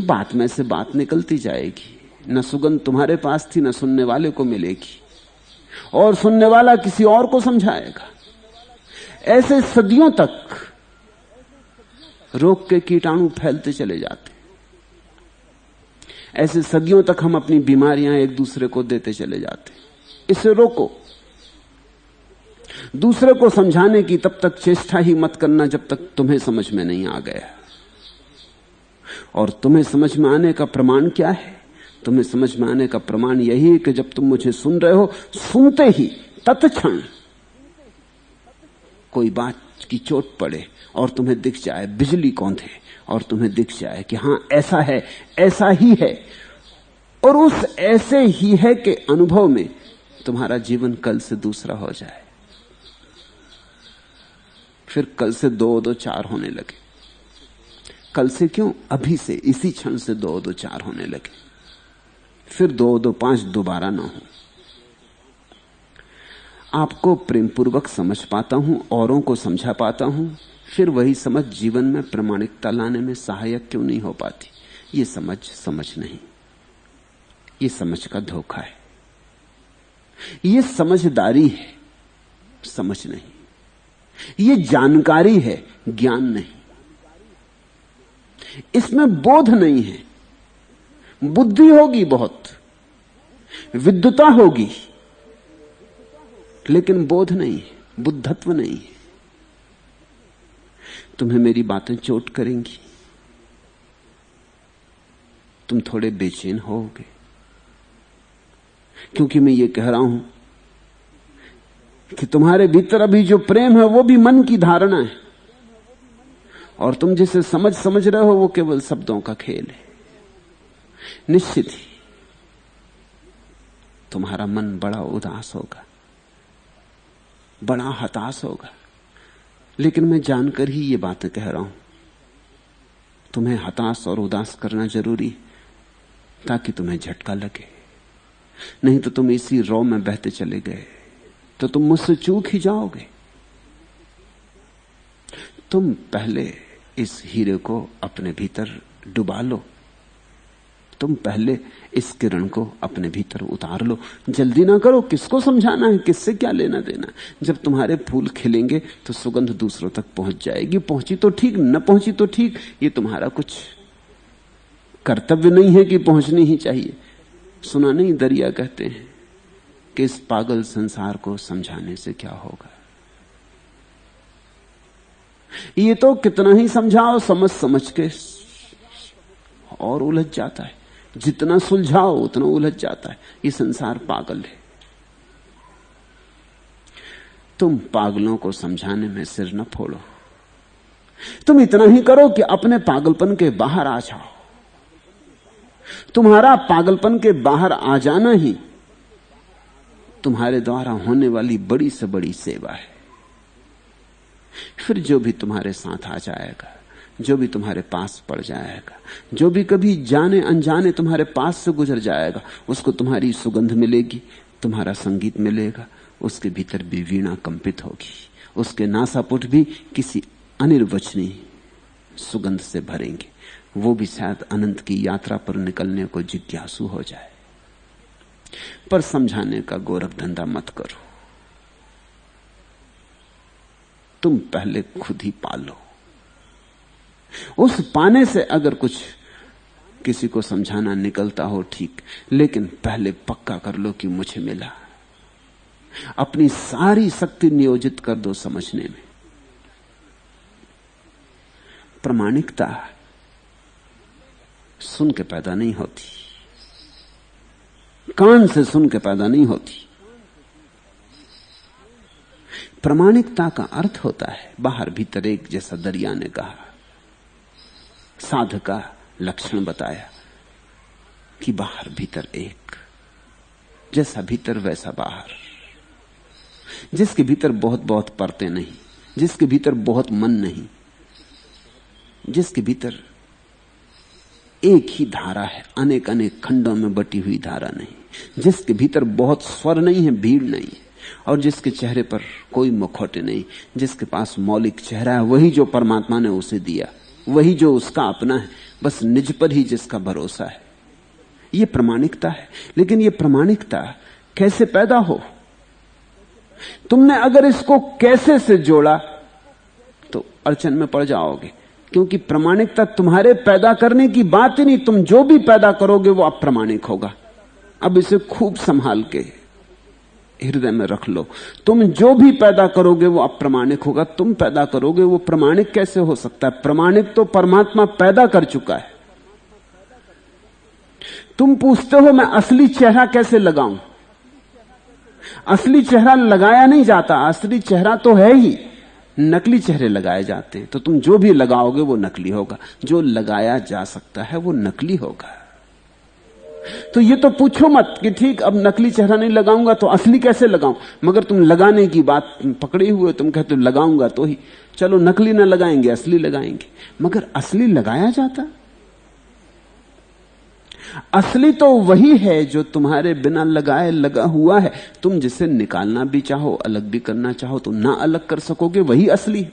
बात में से बात निकलती जाएगी, न सुगंध तुम्हारे पास थी न सुनने वाले को मिलेगी, और सुनने वाला किसी और को समझाएगा। ऐसे सदियों तक रोग के कीटाणु फैलते चले जाते। ऐसे सदियों तक हम अपनी बीमारियां एक दूसरे को देते चले जाते। इसे रोको। दूसरे को समझाने की तब तक चेष्टा ही मत करना जब तक तुम्हें समझ में नहीं आ गया। और तुम्हें समझ में आने का प्रमाण क्या है? तुम्हें समझ में आने का प्रमाण यही है कि जब तुम मुझे सुन रहे हो, सुनते ही तत्क्षण कोई बात की चोट पड़े और तुम्हें दिख जाए बिजली कौंधे, और तुम्हें दिख जाए कि हां ऐसा है, ऐसा ही है। और उस ऐसे ही है के अनुभव में तुम्हारा जीवन कल से दूसरा हो जाए। फिर कल से 2-2-4 होने लगे। कल से क्यों, अभी से, इसी क्षण से 2-2-4 होने लगे। फिर 2-2-5 दोबारा ना हो। आपको प्रेम पूर्वक समझ पाता हूं, औरों को समझा पाता हूं, फिर वही समझ जीवन में प्रामाणिकता लाने में सहायक क्यों नहीं हो पाती? ये समझ नहीं, ये समझ का धोखा है। ये समझदारी है, समझ नहीं। ये जानकारी है, ज्ञान नहीं। इसमें बोध नहीं है। बुद्धि होगी, बहुत विद्वता होगी, लेकिन बोध नहीं है, बुद्धत्व नहीं है। तुम्हें मेरी बातें चोट करेंगी, तुम थोड़े बेचैन होगे, क्योंकि मैं ये कह रहा हूं कि तुम्हारे भीतर अभी जो प्रेम है वो भी मन की धारणा है, और तुम जिसे समझ रहे हो वो केवल शब्दों का खेल है। निश्चित ही तुम्हारा मन बड़ा उदास होगा, बड़ा हताश होगा, लेकिन मैं जानकर ही ये बातें कह रहा हूं। तुम्हें हताश और उदास करना जरूरी ताकि तुम्हें झटका लगे, नहीं तो तुम इसी रौ में बहते चले गए तो तुम मुझसे चूक ही जाओगे। तुम पहले इस हीरे को अपने भीतर डुबा लो, तुम पहले इस किरण को अपने भीतर उतार लो। जल्दी ना करो, किसको समझाना है, किससे क्या लेना देना। जब तुम्हारे फूल खिलेंगे तो सुगंध दूसरों तक पहुंच जाएगी। पहुंची तो ठीक, न पहुंची तो ठीक, ये तुम्हारा कुछ कर्तव्य नहीं है कि पहुंचनी ही चाहिए। सुना नहीं, दरिया कहते हैं कि इस पागल संसार को समझाने से क्या होगा। ये तो कितना ही समझाओ, समझ के और उलझ जाता है। जितना सुलझाओ उतना उलझ जाता है। ये संसार पागल है। तुम पागलों को समझाने में सिर न फोड़ो। तुम इतना ही करो कि अपने पागलपन के बाहर आ जाओ। तुम्हारा पागलपन के बाहर आ जाना ही तुम्हारे द्वारा होने वाली बड़ी से बड़ी सेवा है। फिर जो भी तुम्हारे साथ आ जाएगा, जो भी तुम्हारे पास पड़ जाएगा, जो भी कभी जाने अनजाने तुम्हारे पास से गुजर जाएगा, उसको तुम्हारी सुगंध मिलेगी, तुम्हारा संगीत मिलेगा, उसके भीतर भी वीणा कंपित होगी, उसके नासापुट भी किसी अनिर्वचनीय सुगंध से भरेंगे। वो भी शायद अनंत की यात्रा पर निकलने को जिज्ञासु हो जाए। पर समझाने का गोरख धंधा मत करो, तुम पहले खुद ही पालो। उस पाने से अगर कुछ किसी को समझाना निकलता हो ठीक, लेकिन पहले पक्का कर लो कि मुझे मिला। अपनी सारी शक्ति नियोजित कर दो समझने में। प्रामाणिकता सुन के पैदा नहीं होती, कान से सुन के पैदा नहीं होती। प्रामाणिकता का अर्थ होता है, बाहर भीतर एक, जैसा दरिया ने कहा, साध का लक्षण बताया कि बाहर भीतर एक, जैसा भीतर वैसा बाहर। जिसके भीतर बहुत बहुत परतें नहीं, जिसके भीतर बहुत मन नहीं, जिसके भीतर एक ही धारा है, अनेक अनेक खंडों में बटी हुई धारा नहीं, जिसके भीतर बहुत स्वर नहीं है, भीड़ नहीं है, और जिसके चेहरे पर कोई मुखौटे नहीं, जिसके पास मौलिक चेहरा है, वही जो परमात्मा ने उसे दिया, वही जो उसका अपना है, बस निज पर ही जिसका भरोसा है। यह प्रामाणिकता है। लेकिन यह प्रामाणिकता कैसे पैदा हो? तुमने अगर इसको कैसे से जोड़ा तो अड़चन में पड़ जाओगे, क्योंकि प्रामाणिकता तुम्हारे पैदा करने की बात ही नहीं। तुम जो भी पैदा करोगे वो अप्रामाणिक होगा। अब इसे खूब संभाल के हृदय में रख लो। तुम जो भी पैदा करोगे वो अप्रामाणिक होगा। तुम पैदा करोगे वो प्रामाणिक कैसे हो सकता है? प्रामाणिक तो परमात्मा पैदा कर चुका है। तुम पूछते हो मैं असली चेहरा कैसे लगाऊं? असली चेहरा लगाया नहीं जाता, असली चेहरा तो है ही, नकली चेहरे लगाए जाते हैं। तो तुम जो भी लगाओगे वो नकली होगा, जो लगाया जा सकता है वो नकली होगा। तो ये तो पूछो मत कि ठीक अब नकली चेहरा नहीं लगाऊंगा तो असली कैसे लगाऊं, मगर तुम लगाने की बात पकड़े हुए, तुम कहते हो लगाऊंगा तो ही, चलो नकली ना लगाएंगे असली लगाएंगे, मगर असली लगाया जाता? असली तो वही है जो तुम्हारे बिना लगाए लगा हुआ है। तुम जिसे निकालना भी चाहो, अलग भी करना चाहो तो ना अलग कर सकोगे, वही असली है।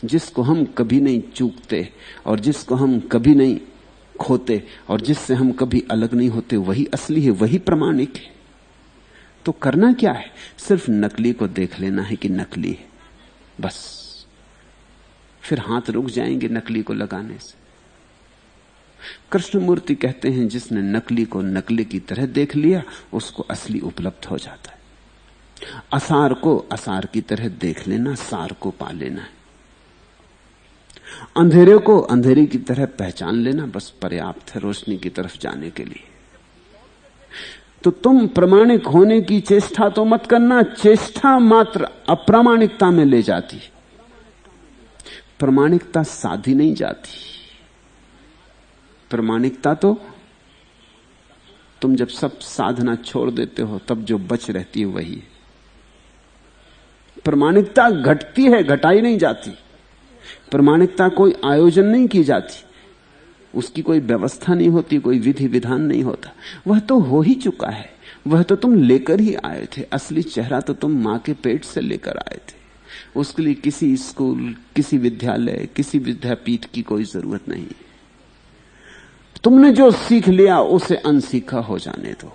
जिसको हम कभी नहीं चूकते और जिसको हम कभी नहीं खोते और जिससे हम कभी अलग नहीं होते, वही असली है, वही प्रामाणिक है। तो करना क्या है? सिर्फ नकली को देख लेना है कि नकली है, बस। फिर हाथ रुक जाएंगे नकली को लगाने से। कृष्णमूर्ति कहते हैं जिसने नकली को नकली की तरह देख लिया उसको असली उपलब्ध हो जाता है। असार को असार की तरह देख लेना, सार को पा लेना है। अंधेरे को अंधेरे की तरह पहचान लेना बस पर्याप्त है रोशनी की तरफ जाने के लिए। तो तुम प्रामाणिक होने की चेष्टा तो मत करना, चेष्टा मात्र अप्रामाणिकता में ले जाती। प्रामाणिकता साधी नहीं जाती। प्रामाणिकता तो तुम जब सब साधना छोड़ देते हो तब जो बच रहती है वही है। प्रामाणिकता घटती है, घटाई नहीं जाती। प्रामाणिकता कोई आयोजन नहीं की जाती, उसकी कोई व्यवस्था नहीं होती, कोई विधि विधान नहीं होता। वह तो हो ही चुका है, वह तो तुम लेकर ही आए थे। असली चेहरा तो तुम मां के पेट से लेकर आए थे। उसके लिए किसी स्कूल, किसी विद्यालय, किसी विद्यापीठ की कोई जरूरत नहीं। तुमने जो सीख लिया उसे अनसीखा हो जाने दो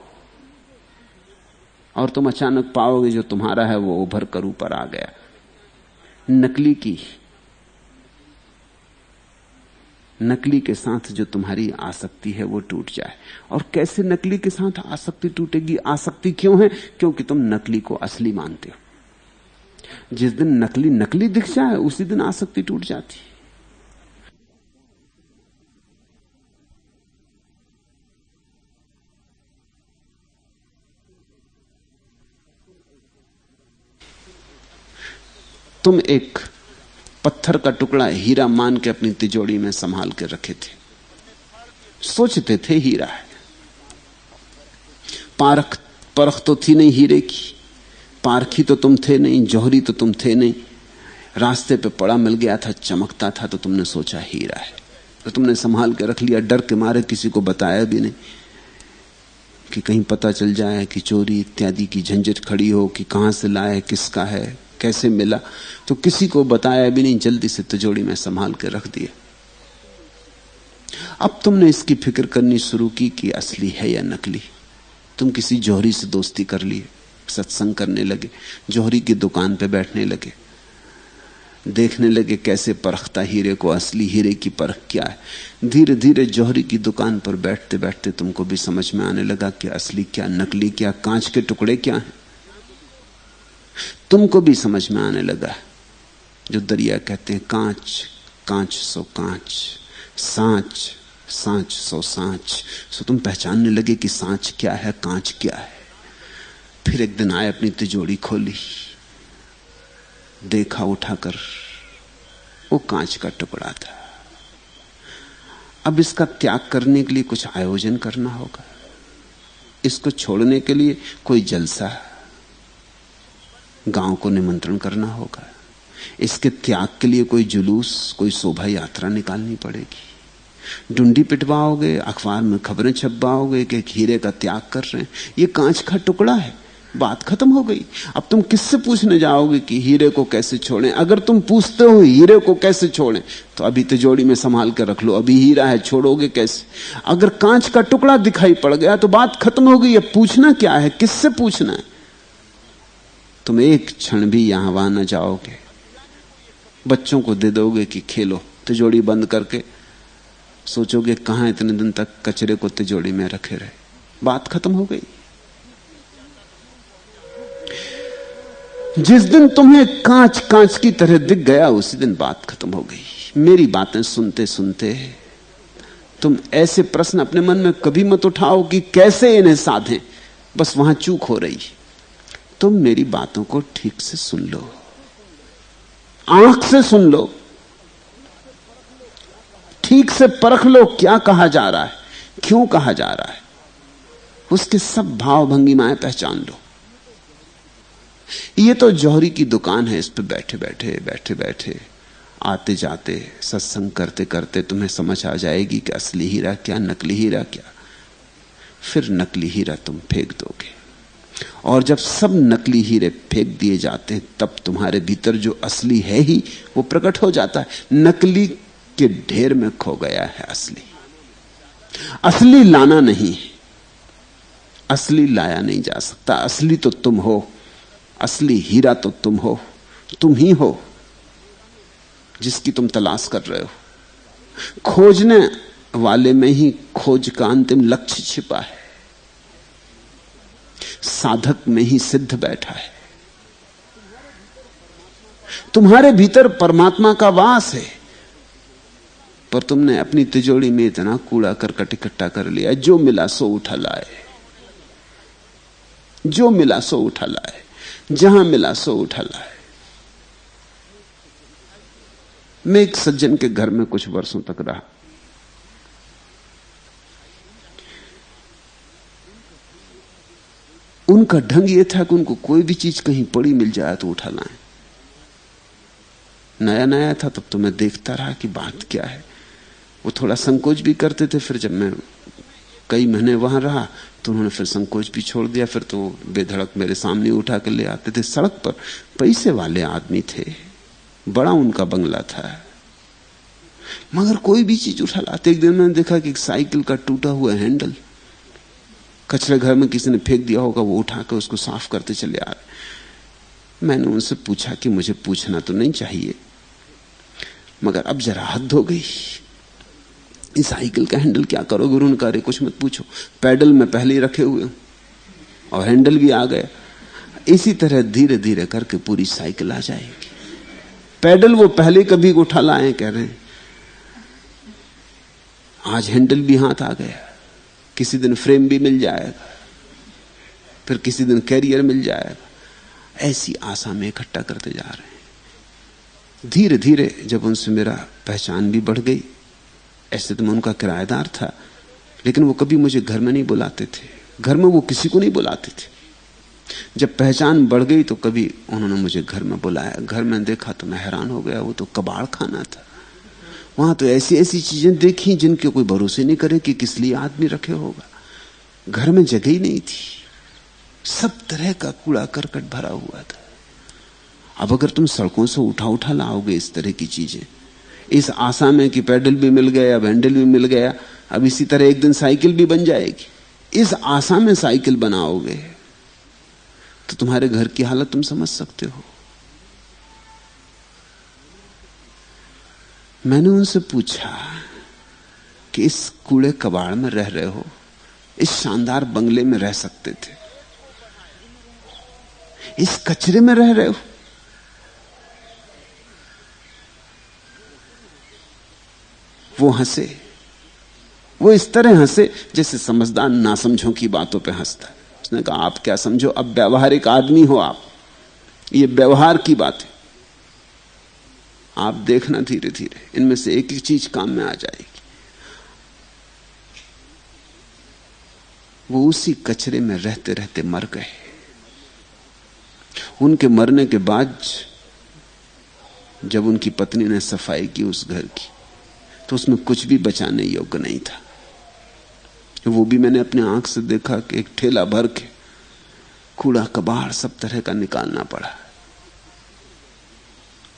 और तुम अचानक पाओगे जो तुम्हारा है वो उभर कर ऊपर आ गया। नकली के साथ जो तुम्हारी आसक्ति है वो टूट जाए। और कैसे नकली के साथ आसक्ति टूटेगी? आसक्ति क्यों है? क्योंकि तुम नकली को असली मानते हो। जिस दिन नकली नकली दिख जाए उसी दिन आसक्ति टूट जाती है। तुम एक पत्थर का टुकड़ा हीरा मान के अपनी तिजोरी में संभाल के रखे थे, सोचते थे हीरा है, परख तो थी नहीं हीरे की, पारखी तो तुम थे नहीं, जौहरी तो तुम थे नहीं। रास्ते पे पड़ा मिल गया था, चमकता था तो तुमने सोचा हीरा है, तो तुमने संभाल के रख लिया, डर के मारे किसी को बताया भी नहीं कि कहीं पता चल जाए कि चोरी इत्यादि की झंझट खड़ी हो कि कहां से लाए, किसका है, कैसे मिला, तो किसी को बताया भी नहीं, जल्दी से तिजोरी में संभाल के रख दिया। अब तुमने इसकी फिक्र करनी शुरू की कि असली है या नकली। तुम किसी जौहरी से दोस्ती कर लिए, सत्संग करने लगे, जौहरी की दुकान पे बैठने लगे, देखने लगे कैसे परखता हीरे को, असली हीरे की परख क्या है। धीरे धीरे जौहरी की दुकान पर बैठते बैठते तुमको भी समझ में आने लगा कि असली क्या, नकली क्या, कांच के टुकड़े क्या हैं। तुमको भी समझ में आने लगा, जो दरिया कहते हैं, कांच कांच सो कांच, सांच सांच सो सांच। सो तुम पहचानने लगे कि सांच क्या है, कांच क्या है। फिर एक दिन आए, अपनी तिजोरी खोली, देखा उठाकर, वो कांच का टुकड़ा था। अब इसका त्याग करने के लिए कुछ आयोजन करना होगा, इसको छोड़ने के लिए कोई जलसा, गांव को निमंत्रण करना होगा, इसके त्याग के लिए कोई जुलूस, कोई शोभा यात्रा निकालनी पड़ेगी। डुंडी पिटवाओगे, अखबार में खबरें छपवाओगे कि हीरे का त्याग कर रहे हैं, ये कांच का टुकड़ा है, बात खत्म हो गई। अब तुम किससे पूछने जाओगे कि हीरे को कैसे छोड़ें? अगर तुम पूछते हो हीरे को कैसे छोड़ें, तो अभी तिजोरी में संभाल कर रख लो, अभी हीरा है, छोड़ोगे कैसे? अगर कांच का टुकड़ा दिखाई पड़ गया तो बात खत्म हो गई। अब पूछना क्या है, किससे पूछना है? तुम एक क्षण भी यहां वहां न जाओगे, बच्चों को दे दोगे कि खेलो, तिजोरी बंद करके सोचोगे कहां इतने दिन तक कचरे को तिजोरी में रखे रहे, बात खत्म हो गई। जिस दिन तुम्हें कांच कांच की तरह दिख गया, उसी दिन बात खत्म हो गई। मेरी बातें सुनते सुनते तुम ऐसे प्रश्न अपने मन में कभी मत उठाओ कि कैसे इन्हें साधें, बस वहां चूक हो रही। तुम मेरी बातों को ठीक से सुन लो, आंख से सुन लो, ठीक से परख लो क्या कहा जा रहा है, क्यों कहा जा रहा है, उसके सब भाव भंगिमाएं पहचान लो। ये तो जौहरी की दुकान है, इस पे बैठे बैठे आते जाते सत्संग करते करते तुम्हें समझ आ जाएगी कि असली हीरा क्या, नकली हीरा क्या। फिर नकली हीरा तुम फेंक दोगे, और जब सब नकली हीरे फेंक दिए जाते हैं, तब तुम्हारे भीतर जो असली है ही वो प्रकट हो जाता है। नकली के ढेर में खो गया है असली। असली लाना नहीं, असली लाया नहीं जा सकता। असली तो तुम हो, असली हीरा तो तुम हो, तुम ही हो जिसकी तुम तलाश कर रहे हो। खोजने वाले में ही खोज का अंतिम लक्ष्य छिपा है, साधक में ही सिद्ध बैठा है। तुम्हारे भीतर परमात्मा का वास है, पर तुमने अपनी तिजोरी में इतना कूड़ा करकट इकट्ठा कर लिया, जो मिला सो उठा लाए, जो मिला सो उठा लाए, जहां मिला सो उठा लाए। मैं एक सज्जन के घर में कुछ वर्षों तक रहा। उनका ढंग यह था कि उनको कोई भी चीज कहीं पड़ी मिल जाए तो उठा लाएं। नया नया था तब तो मैं देखता रहा कि बात क्या है। वो थोड़ा संकोच भी करते थे, फिर जब मैं कई महीने वहां रहा तो उन्होंने फिर संकोच भी छोड़ दिया। फिर तो बेधड़क मेरे सामने उठा कर ले आते थे। सड़क पर पैसे वाले आदमी थे, बड़ा उनका बंगला था, मगर कोई भी चीज उठा लाते। एक दिन मैंने देखा कि एक साइकिल का टूटा हुआ हैंडल कचरे घर में किसी ने फेंक दिया होगा, वो उठा कर उसको साफ करते चले आ रहे। मैंने उनसे पूछा कि मुझे पूछना तो नहीं चाहिए, मगर अब जरा हद हो गई, इस साइकिल का हैंडल क्या करोगे? उन्होंने कहा कुछ मत पूछो, पैडल में पहले ही रखे हुए और हैंडल भी आ गया। इसी तरह धीरे धीरे करके पूरी साइकिल आ जाएगी। पैडल वो पहले कभी उठा लाए कह रहे हैं, आज हैंडल भी हाथ आ गया। किसी दिन फ्रेम भी मिल जाएगा, फिर किसी दिन कैरियर मिल जाएगा। ऐसी आशा में इकट्ठा करते जा रहे हैं। धीरे धीरे जब उनसे मेरा पहचान भी बढ़ गई, ऐसे तो मैं उनका किराएदार था, लेकिन वो कभी मुझे घर में नहीं बुलाते थे, घर में वो किसी को नहीं बुलाते थे। जब पहचान बढ़ गई तो कभी उन्होंने मुझे घर में बुलाया। घर में देखा तो मैं हैरान हो गया, वो तो कबाड़ खाना था। वहां तो ऐसी ऐसी चीजें देखी जिनके कोई भरोसे नहीं करे कि किस लिए आदमी रखे होगा। घर में जगह ही नहीं थी, सब तरह का कूड़ा करकट भरा हुआ था। अब अगर तुम सड़कों से उठा उठा लाओगे इस तरह की चीजें, इस आशा में कि पैडल भी मिल गया, अब हैंडल भी मिल गया, अब इसी तरह एक दिन साइकिल भी बन जाएगी, इस आशा में साइकिल बनाओगे तो तुम्हारे घर की हालत तुम समझ सकते हो। मैंने उनसे पूछा कि इस कूड़े कबाड़ में रह रहे हो, इस शानदार बंगले में रह सकते थे, इस कचरे में रह रहे हो। वो हंसे, वो इस तरह हंसे जैसे समझदार नासमझों की बातों पे हंसता है। उसने कहा, आप क्या समझो, अब व्यवहारिक आदमी हो आप, ये व्यवहार की बात है, आप देखना धीरे धीरे इनमें से एक एक चीज काम में आ जाएगी। वो उसी कचरे में रहते रहते मर गए। उनके मरने के बाद जब उनकी पत्नी ने सफाई की उस घर की, तो उसमें कुछ भी बचाने योग्य नहीं था। वो भी मैंने अपने आंख से देखा कि एक ठेला भर के कूड़ा कबाड़ सब तरह का निकालना पड़ा,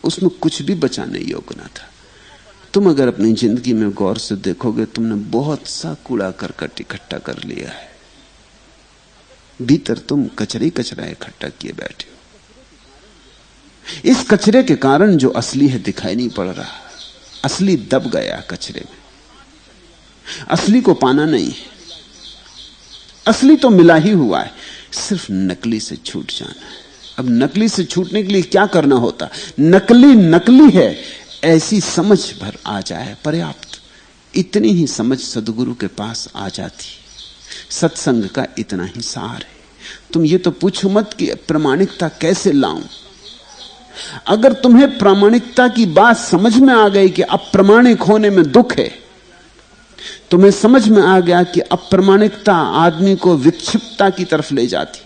उसमें कुछ भी बचाने योग्य ना था। तुम अगर अपनी जिंदगी में गौर से देखोगे, तुमने बहुत सा कूड़ा करकट इकट्ठा कर लिया है, भीतर तुम कचरे कचरा इकट्ठा किए बैठे हो। इस कचरे के कारण जो असली है दिखाई नहीं पड़ रहा, असली दब गया कचरे में। असली को पाना नहीं है, असली तो मिला ही हुआ है, सिर्फ नकली से छूट जाना है। अब नकली से छूटने के लिए क्या करना होता? नकली नकली है ऐसी समझ भर आ जाए पर्याप्त। इतनी ही समझ सद्गुरु के पास आ जाती। सत्संग का इतना ही सार है। तुम ये तो पूछो मत कि प्रामाणिकता कैसे लाऊं। अगर तुम्हें प्रामाणिकता की बात समझ में आ गई कि अप्रामाणिक होने में दुख है, तुम्हें समझ में आ गया कि अप्रामाणिकता आदमी को विक्षिप्तता की तरफ ले जाती,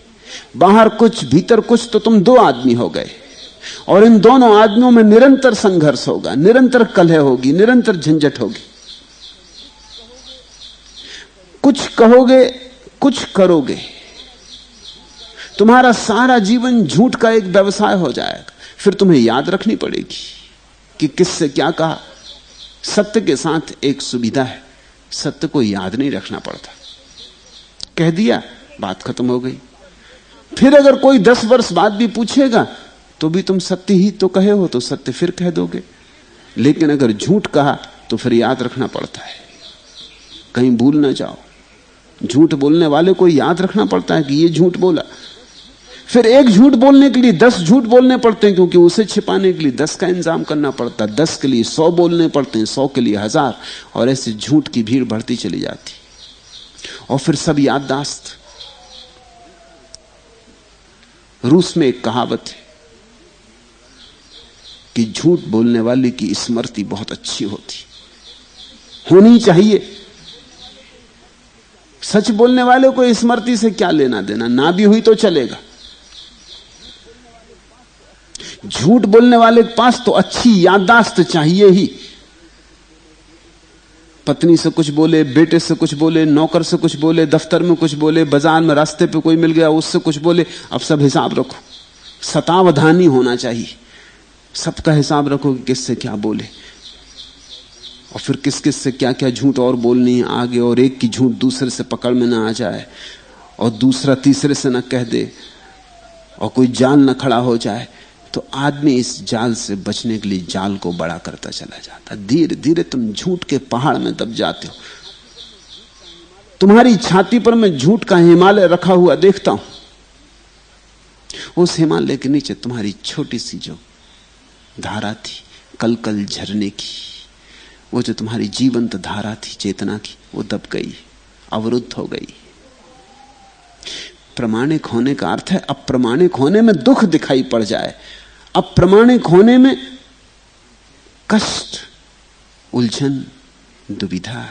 बाहर कुछ भीतर कुछ, तो तुम दो आदमी हो गए। और इन दोनों आदमियों में निरंतर संघर्ष होगा, निरंतर कलह होगी, निरंतर झंझट होगी। कुछ कहोगे, कुछ करोगे, तुम्हारा सारा जीवन झूठ का एक व्यवसाय हो जाएगा। फिर तुम्हें याद रखनी पड़ेगी कि किससे क्या कहा। सत्य के साथ एक सुविधा है, सत्य को याद नहीं रखना पड़ता। कह दिया, बात खत्म हो गई। फिर अगर कोई 10 वर्ष बाद भी पूछेगा तो भी तुम सत्य ही तो कहे हो, तो सत्य फिर कह दोगे। लेकिन अगर झूठ कहा तो फिर याद रखना पड़ता है, कहीं भूल ना जाओ। झूठ बोलने वाले को याद रखना पड़ता है कि ये झूठ बोला। फिर एक झूठ बोलने के लिए 10 झूठ बोलने पड़ते हैं, क्योंकि उसे छिपाने के लिए 10 का इंतजाम करना पड़ता है। 10 के लिए 100 बोलने पड़ते हैं, 100 के लिए 1000, और ऐसे झूठ की भीड़ बढ़ती चली जाती। और फिर सब याददाश्त। रूस में एक कहावत है कि झूठ बोलने वाले की स्मृति बहुत अच्छी होनी चाहिए। सच बोलने वाले को स्मृति से क्या लेना देना, ना भी हुई तो चलेगा। झूठ बोलने वाले के पास तो अच्छी याददाश्त चाहिए ही। पत्नी से कुछ बोले, बेटे से कुछ बोले, नौकर से कुछ बोले, दफ्तर में कुछ बोले, बाजार में रास्ते पे कोई मिल गया उससे कुछ बोले। अब सब हिसाब रखो, सतावधानी होना चाहिए। सबका हिसाब रखो कि किससे क्या बोले, और फिर किस किस से क्या क्या झूठ और बोलनी है आगे, और एक की झूठ दूसरे से पकड़ में ना आ जाए, और दूसरा तीसरे से ना कह दे, और कोई जाल ना खड़ा हो जाए। तो आदमी इस जाल से बचने के लिए जाल को बड़ा करता चला जाता। धीरे धीरे तुम झूठ के पहाड़ में दब जाते हो। तुम्हारी छाती पर मैं झूठ का हिमालय रखा हुआ देखता हूं। उस हिमालय के नीचे तुम्हारी छोटी सी जो धारा थी कल कल झरने की, वो जो तुम्हारी जीवंत धारा थी चेतना की, वो दब गई, अवरुद्ध हो गई। प्रामाणिक होने का अर्थ है अप्रामाणिक होने में दुख दिखाई पड़ जाए, अप्रामाणिक होने में कष्ट, उलझन, दुविधा,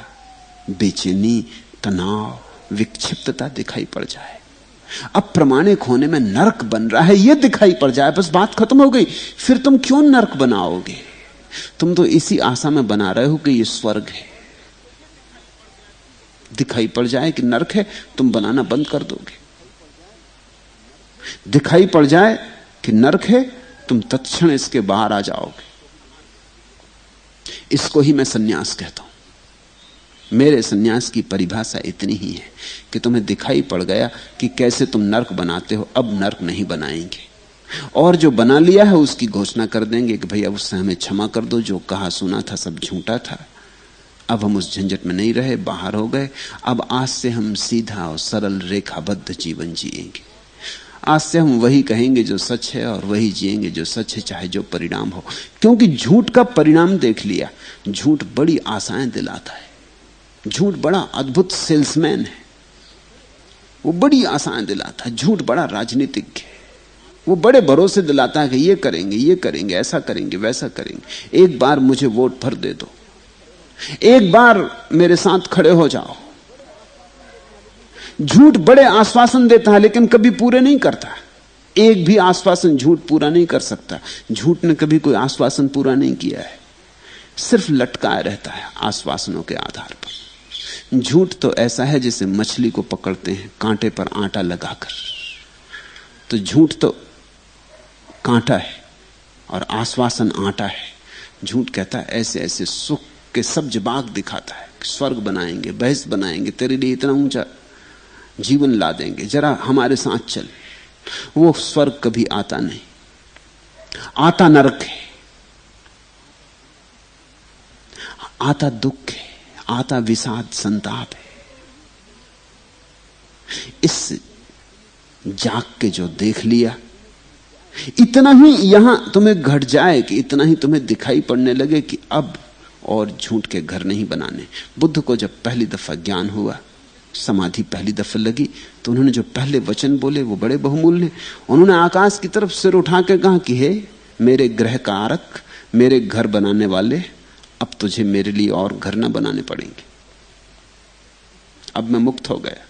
बेचैनी, तनाव, विक्षिप्तता दिखाई पड़ जाए, अप्रमाणिक होने में नरक बन रहा है यह दिखाई पड़ जाए, बस बात खत्म हो गई। फिर तुम क्यों नरक बनाओगे? तुम तो इसी आशा में बना रहे हो कि यह स्वर्ग है। दिखाई पड़ जाए कि नरक है, तुम बनाना बंद कर दोगे। दिखाई पड़ जाए कि नरक है, तुम तत्क्षण इसके बाहर आ जाओगे। इसको ही मैं सन्यास कहता हूं। मेरे सन्यास की परिभाषा इतनी ही है कि तुम्हें दिखाई पड़ गया कि कैसे तुम नरक बनाते हो, अब नरक नहीं बनाएंगे। और जो बना लिया है उसकी घोषणा कर देंगे कि भैया उससे हमें क्षमा कर दो, जो कहा सुना था सब झूठा था, अब हम उस झंझट में नहीं रहे, बाहर हो गए। अब आज से हम सीधा और सरल रेखाबद्ध जीवन जिएंगे। आज से हम वही कहेंगे जो सच है और वही जिएंगे जो सच है, चाहे जो परिणाम हो। क्योंकि झूठ का परिणाम देख लिया। झूठ बड़ी आशाएं दिलाता है, झूठ बड़ा अद्भुत सेल्समैन है, वो बड़ी आशाएं दिलाता है। झूठ बड़ा राजनीतिज्ञ है, वो बड़े भरोसे दिलाता है कि ये करेंगे, ऐसा करेंगे, वैसा करेंगे, एक बार मुझे वोट भर दे दो, एक बार मेरे साथ खड़े हो जाओ। झूठ बड़े आश्वासन देता है लेकिन कभी पूरे नहीं करता। एक भी आश्वासन झूठ पूरा नहीं कर सकता। झूठ ने कभी कोई आश्वासन पूरा नहीं किया है, सिर्फ लटकाए रहता है आश्वासनों के आधार पर। झूठ तो ऐसा है जैसे मछली को पकड़ते हैं कांटे पर आटा लगाकर। तो झूठ तो कांटा है और आश्वासन आटा है। झूठ कहता है ऐसे ऐसे सुख के सब जबाग दिखाता है, स्वर्ग बनाएंगे, बहस बनाएंगे, तेरे लिए इतना ऊंचा जीवन ला देंगे, जरा हमारे साथ चल। वो स्वर्ग कभी आता नहीं, आता नरक है, आता दुख है, आता विषाद संताप है। इस जाग के जो देख लिया, इतना ही यहां तुम्हें घट जाए कि इतना ही तुम्हें दिखाई पड़ने लगे कि अब और झूठ के घर नहीं बनाने। बुद्ध को जब पहली दफा ज्ञान हुआ, समाधि पहली दफा लगी, तो उन्होंने जो पहले वचन बोले वो बड़े बहुमूल्य। उन्होंने आकाश की तरफ सिर उठा के कहा कि हे मेरे ग्रह कारक, मेरे घर बनाने वाले, अब तुझे मेरे लिए और घर ना बनाने पड़ेंगे, अब मैं मुक्त हो गया।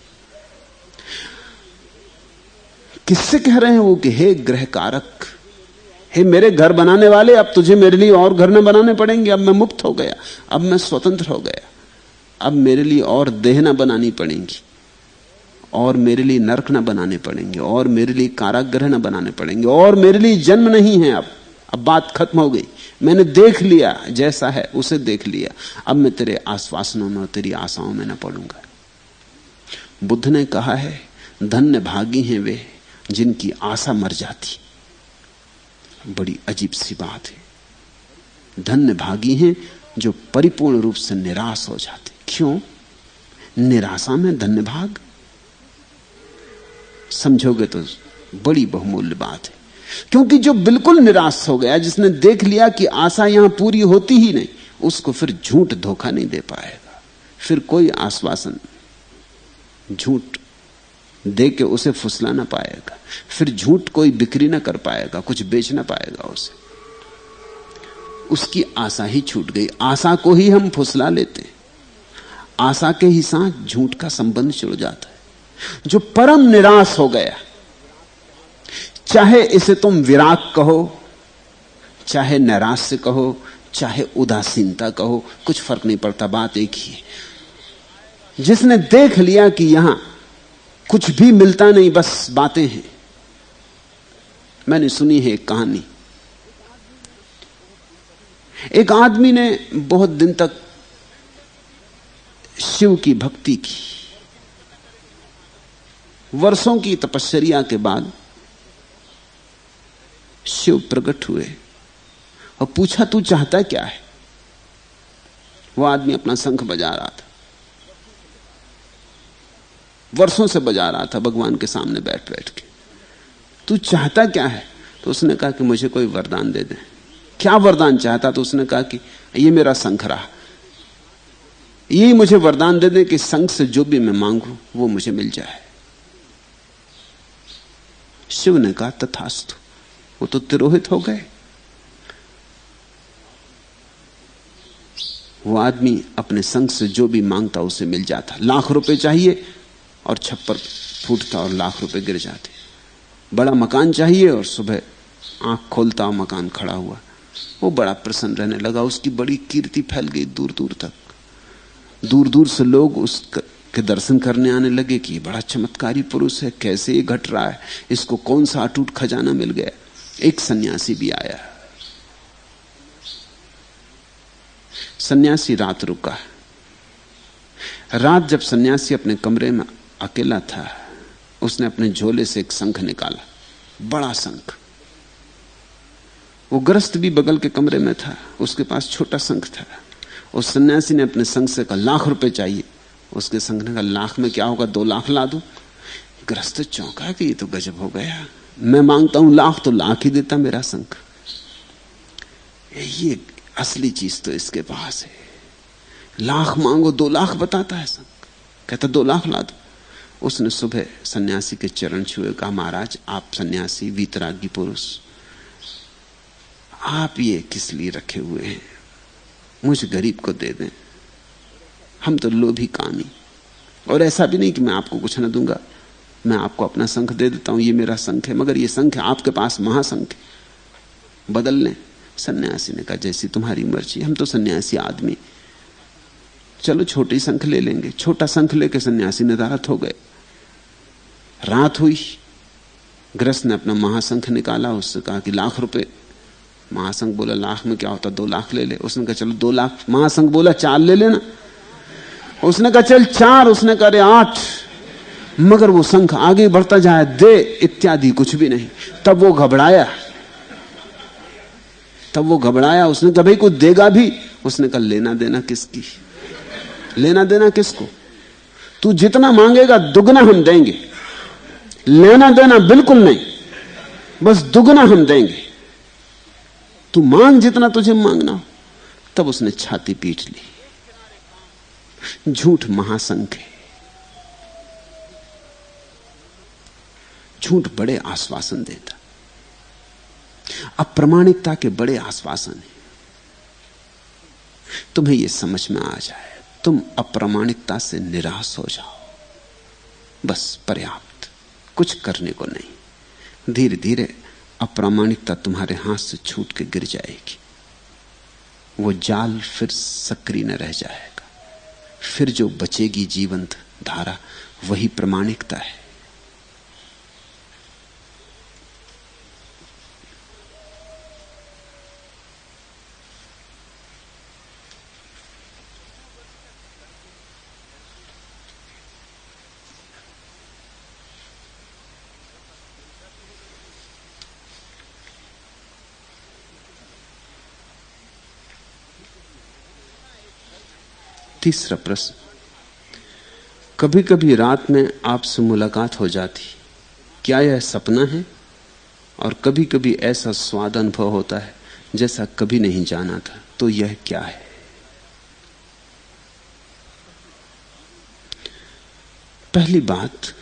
किससे कह रहे हैं वो कि हे ग्रह कारक, हे मेरे घर बनाने वाले, अब तुझे मेरे लिए और घर न बनाने पड़ेंगे, अब मैं मुक्त हो गया, अब मैं स्वतंत्र हो गया, अब मेरे लिए और देह न बनानी पड़ेंगी, और मेरे लिए नरक न बनाने पड़ेंगे, और मेरे लिए कारागृह न बनाने पड़ेंगे, और मेरे लिए जन्म नहीं है। अब बात खत्म हो गई, मैंने देख लिया, जैसा है उसे देख लिया, अब मैं तेरे आश्वासनों में और तेरी आशाओं में न पड़ूंगा। बुद्ध ने कहा है धन्य भागी हैं वे जिनकी आशा मर जाती। बड़ी अजीब सी बात है। धन्य भागी हैं जो परिपूर्ण रूप से निराश हो जाते। क्यों? निराशा में धन्य भाग? समझोगे तो बड़ी बहुमूल्य बात है। क्योंकि जो बिल्कुल निराश हो गया, जिसने देख लिया कि आशा यहां पूरी होती ही नहीं, उसको फिर झूठ धोखा नहीं दे पाएगा। फिर कोई आश्वासन झूठ दे के उसे फुसला ना पाएगा। फिर झूठ कोई बिक्री ना कर पाएगा, कुछ बेच ना पाएगा उसे। उसकी आशा ही छूट गई। आशा को ही हम फुसला लेते हैं, आशा के ही साथ झूठ का संबंध जुड़ जाता है। जो परम निराश हो गया, चाहे इसे तुम विराग कहो, चाहे नैराश्य कहो, चाहे उदासीनता कहो, कुछ फर्क नहीं पड़ता, बात एक ही है। जिसने देख लिया कि यहां कुछ भी मिलता नहीं, बस बातें हैं। मैंने सुनी है एक कहानी। एक आदमी ने बहुत दिन तक शिव की भक्ति की। वर्षों की तपश्चर्या के बाद शिव प्रकट हुए और पूछा तू चाहता क्या है? वो आदमी अपना शंख बजा रहा था, वर्षों से बजा रहा था भगवान के सामने बैठ बैठ के। तू चाहता क्या है? तो उसने कहा कि मुझे कोई वरदान दे दे। क्या वरदान चाहता? तो उसने कहा कि ये मेरा शंख रहा, यही मुझे वरदान दे दे कि शंख से जो भी मैं मांगू वो मुझे मिल जाए। शिव ने कहा तथास्तु। वो तो तिरोहित हो गए। वो आदमी अपने शंख से जो भी मांगता उसे मिल जाता। लाख रुपए चाहिए और छप्पर फूटता और लाख रुपए गिर जाते। बड़ा मकान चाहिए और सुबह आंख खोलता मकान खड़ा हुआ। वो बड़ा प्रसन्न रहने लगा, उसकी बड़ी कीर्ति फैल गई दूर दूर तक। दूर दूर से लोग उसके दर्शन करने आने लगे कि ये बड़ा चमत्कारी पुरुष है, कैसे ये घट रहा है, इसको कौन सा अटूट खजाना मिल गया। एक सन्यासी भी आया। सन्यासी रात रुका। रात जब सन्यासी अपने कमरे में अकेला था, उसने अपने झोले से एक शंख निकाला, बड़ा शंख। वो गृहस्थ भी बगल के कमरे में था, उसके पास छोटा शंख था। उस सन्यासी ने अपने शंख से कहा, लाख रुपए चाहिए। उसके शंख ने कहा, लाख में क्या होगा, 2 लाख ला दूं। गृहस्थ चौंका कि ये तो गजब हो गया, मैं मांगता हूं लाख तो लाख ही देता मेरा शंख। ये असली चीज तो इसके पास है, लाख मांगो 2 लाख बताता है शंख। कहता 2 लाख ला दो। उसने सुबह सन्यासी के चरण छुए, कहा, महाराज आप सन्यासी वीतरागी पुरुष, आप ये किस लिए रखे हुए हैं, मुझे गरीब को दे दें, हम तो लोभी कामी। और ऐसा भी नहीं कि मैं आपको कुछ न दूंगा, मैं आपको अपना शंख दे देता हूं, ये मेरा शंख है, मगर ये शंख है आपके पास महाशंख है, बदल लें। सन्यासी ने कहा, जैसी तुम्हारी मर्जी, हम तो सन्यासी आदमी, चलो छोटी शंख ले लेंगे। छोटा शंख लेके सन्यासी निराश हो गए। रात हुई, गृहस्थ ने अपना महाशंख निकाला, उससे कहा कि लाख रुपए। महाशंख बोला, लाख में क्या होता, 2 लाख ले ले। उसने कहा चलो 2 लाख। महाशंख बोला 4 ले लेना। उसने कहा चल 4। उसने कहा अरे 8। मगर वो शंख आगे बढ़ता जाए, दे इत्यादि कुछ भी नहीं। तब वो घबराया। उसने कहा भाई कुछ देगा भी। उसने कहा लेना देना किसकी, लेना देना किसको, तू जितना मांगेगा दुगना हम देंगे, लेना देना बिल्कुल नहीं, बस दुगना हम देंगे, तू मांग जितना तुझे मांगना हो। तब उसने छाती पीट ली। झूठ महाशंख है। झूठ बड़े आश्वासन देता, अप्रामाणिकता के बड़े आश्वासन है। तुम्हें यह समझ में आ जाए, तुम अप्रामाणिकता से निराश हो जाओ, बस पर्याप्त, कुछ करने को नहीं। धीरे धीरे अप्रामाणिकता तुम्हारे हाथ से छूट के गिर जाएगी। वो जाल फिर सक्रिय न रह जाएगा। फिर जो बचेगी जीवंत धारा, वही प्रामाणिकता है। तीसरा प्रश्न, कभी कभी रात में आपसे मुलाकात हो जाती, क्या यह सपना है? और कभी कभी ऐसा स्वाद अनुभव होता है जैसा कभी नहीं जाना था, तो यह क्या है? पहली बात,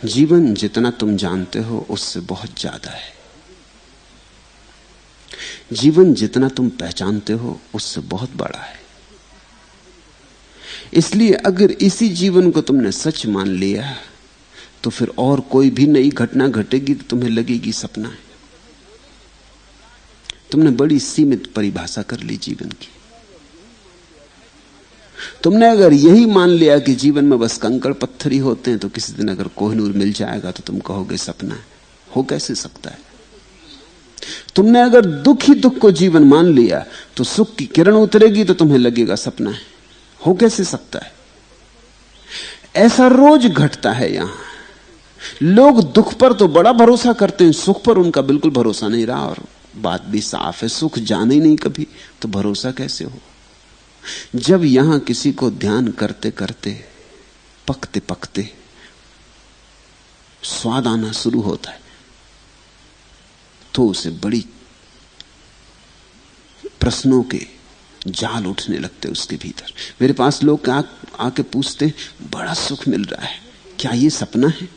जीवन जितना तुम जानते हो उससे बहुत ज्यादा है। जीवन जितना तुम पहचानते हो उससे बहुत बड़ा है। इसलिए अगर इसी जीवन को तुमने सच मान लिया तो फिर और कोई भी नई घटना घटेगी तो तुम्हें लगेगी सपना है। तुमने बड़ी सीमित परिभाषा कर ली जीवन की। तुमने अगर यही मान लिया कि जीवन में बस कंकड़ पत्थर ही होते हैं, तो किसी दिन अगर कोहिनूर मिल जाएगा तो तुम कहोगे सपना है। हो कैसे सकता है? तुमने अगर दुख ही दुख को जीवन मान लिया तो सुख की किरण उतरेगी तो तुम्हें लगेगा सपना है। हो कैसे सकता है? ऐसा रोज घटता है। यहां लोग दुख पर तो बड़ा भरोसा करते हैं, सुख पर उनका बिल्कुल भरोसा नहीं रहा। और बात भी साफ है, सुख जाने ही नहीं कभी, तो भरोसा कैसे हो? जब यहां किसी को ध्यान करते करते, पकते पकते स्वाद आना शुरू होता है तो उसे बड़ी प्रश्नों के जाल उठने लगते उसके भीतर। मेरे पास लोग आके पूछते, बड़ा सुख मिल रहा है, क्या ये सपना है?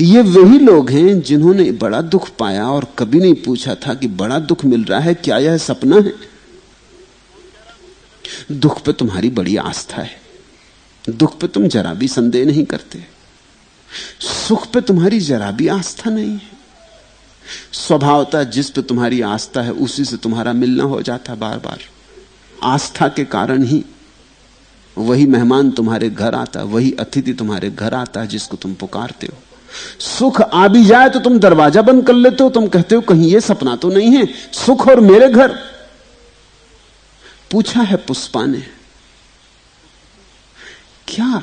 ये वही लोग हैं जिन्होंने बड़ा दुख पाया और कभी नहीं पूछा था कि बड़ा दुख मिल रहा है, क्या यह सपना है? दुख पे तुम्हारी बड़ी आस्था है, दुख पे तुम जरा भी संदेह नहीं करते, सुख पे तुम्हारी जरा भी आस्था नहीं है। स्वभावतः जिस पे तुम्हारी आस्था है उसी से तुम्हारा मिलना हो जाता बार बार। आस्था के कारण ही वही मेहमान तुम्हारे घर आता, वही अतिथि तुम्हारे घर आता है जिसको तुम पुकारते हो। सुख आ भी जाए तो तुम दरवाजा बंद कर लेते हो, तुम कहते हो कहीं ये सपना तो नहीं है, सुख और मेरे घर। पूछा है पुष्पा ने, क्या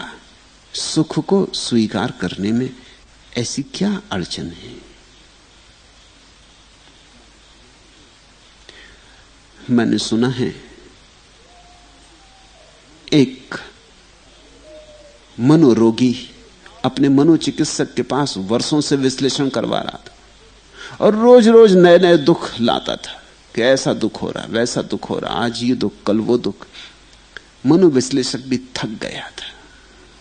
सुख को स्वीकार करने में ऐसी क्या अड़चन है? मैंने सुना है एक मनोरोगी अपने मनोचिकित्सक के पास वर्षों से विश्लेषण करवा रहा था और रोज रोज नए नए दुख लाता था कि ऐसा दुख हो रहा, वैसा दुख हो रहा, आज ये दुख, कल वो दुख। मनोविश्लेषक भी थक गया था,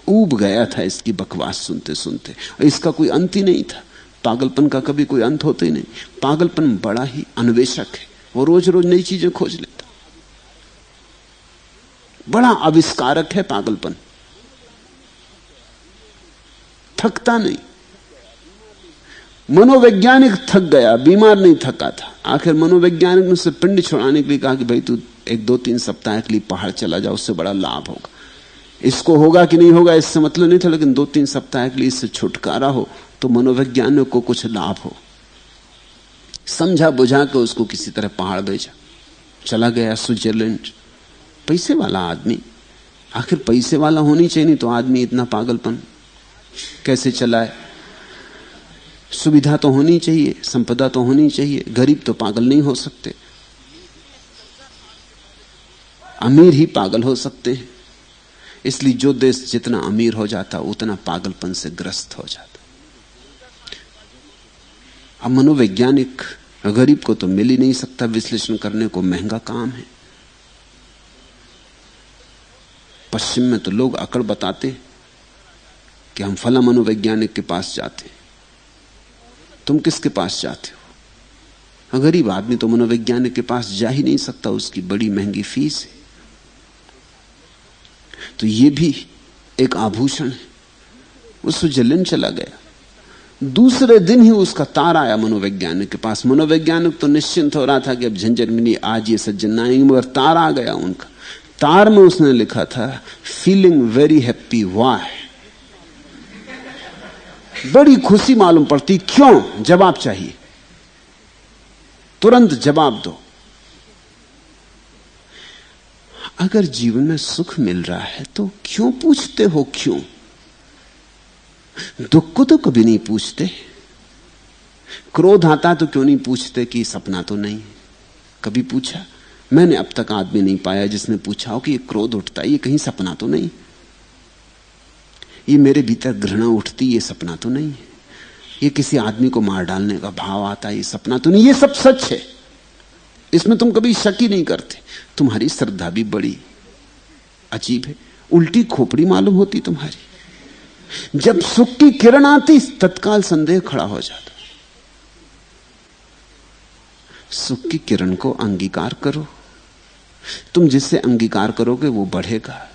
ऊब गया था इसकी बकवास सुनते सुनते। इसका कोई अंत ही नहीं था। पागलपन का कभी कोई अंत होता ही नहीं। पागलपन बड़ा ही अन्वेषक है, वो रोज रोज नई चीजें खोज लेता, बड़ा आविष्कारक है पागलपन, थकता नहीं। मनोवैज्ञानिक थक गया, बीमार नहीं थका था। आखिर मनोवैज्ञानिक ने उससे पिंड छुड़ाने के लिए कहा कि भाई तू 1-2-3 सप्ताह के लिए पहाड़ चला जा, उससे बड़ा लाभ होगा। इसको होगा कि नहीं होगा इससे मतलब नहीं था, लेकिन 2-3 सप्ताह के लिए इससे छुटकारा हो तो मनोवैज्ञानिक को कुछ लाभ हो। समझा बुझा के उसको किसी तरह पहाड़ भेजा, चला गया स्विट्जरलैंड। पैसे वाला आदमी, आखिर पैसे वाला होनी चाहिए, नहीं तो आदमी इतना पागलपन कैसे चलाए? सुविधा तो होनी चाहिए, संपदा तो होनी चाहिए, गरीब तो पागल नहीं हो सकते, अमीर ही पागल हो सकते हैं। इसलिए जो देश जितना अमीर हो जाता उतना पागलपन से ग्रस्त हो जाता। अब मनोवैज्ञानिक गरीब को तो मिल ही नहीं सकता, विश्लेषण करने को महंगा काम है। पश्चिम में तो लोग अकड़ बताते कि हम फला मनोवैज्ञानिक के पास जाते, तुम किसके पास जाते हो? गरीब आदमी तो मनोवैज्ञानिक के पास जा ही नहीं सकता, उसकी बड़ी महंगी फीस है। तो ये भी एक आभूषण है। वो स्विट्जरलैंड चला गया, दूसरे दिन ही उसका तार आया मनोवैज्ञानिक के पास। मनोवैज्ञानिक तो निश्चिंत हो रहा था कि अब झंझट में नहीं, आज ये सज्जन आएंगे, मगर तार आ गया उनका। तार में उसने लिखा था फीलिंग वेरी हैप्पी, वाह। बड़ी खुशी मालूम पड़ती, क्यों? जवाब चाहिए, तुरंत जवाब दो। अगर जीवन में सुख मिल रहा है तो क्यों पूछते हो क्यों? दुख को तो कभी नहीं पूछते। क्रोध आता तो क्यों नहीं पूछते कि सपना तो नहीं है? कभी पूछा? मैंने अब तक आदमी नहीं पाया जिसने पूछा हो कि ये क्रोध उठता है, ये कहीं सपना तो नहीं? ये मेरे भीतर घृणा उठती, ये सपना तो नहीं है? ये किसी आदमी को मार डालने का भाव आता, ये सपना तो नहीं? ये सब सच है, इसमें तुम कभी शक ही नहीं करते। तुम्हारी श्रद्धा भी बड़ी अजीब है, उल्टी खोपड़ी मालूम होती तुम्हारी। जब सुख की किरण आती तत्काल संदेह खड़ा हो जाता। सुख की किरण को अंगीकार करो। तुम जिससे अंगीकार करोगे वो बढ़ेगा,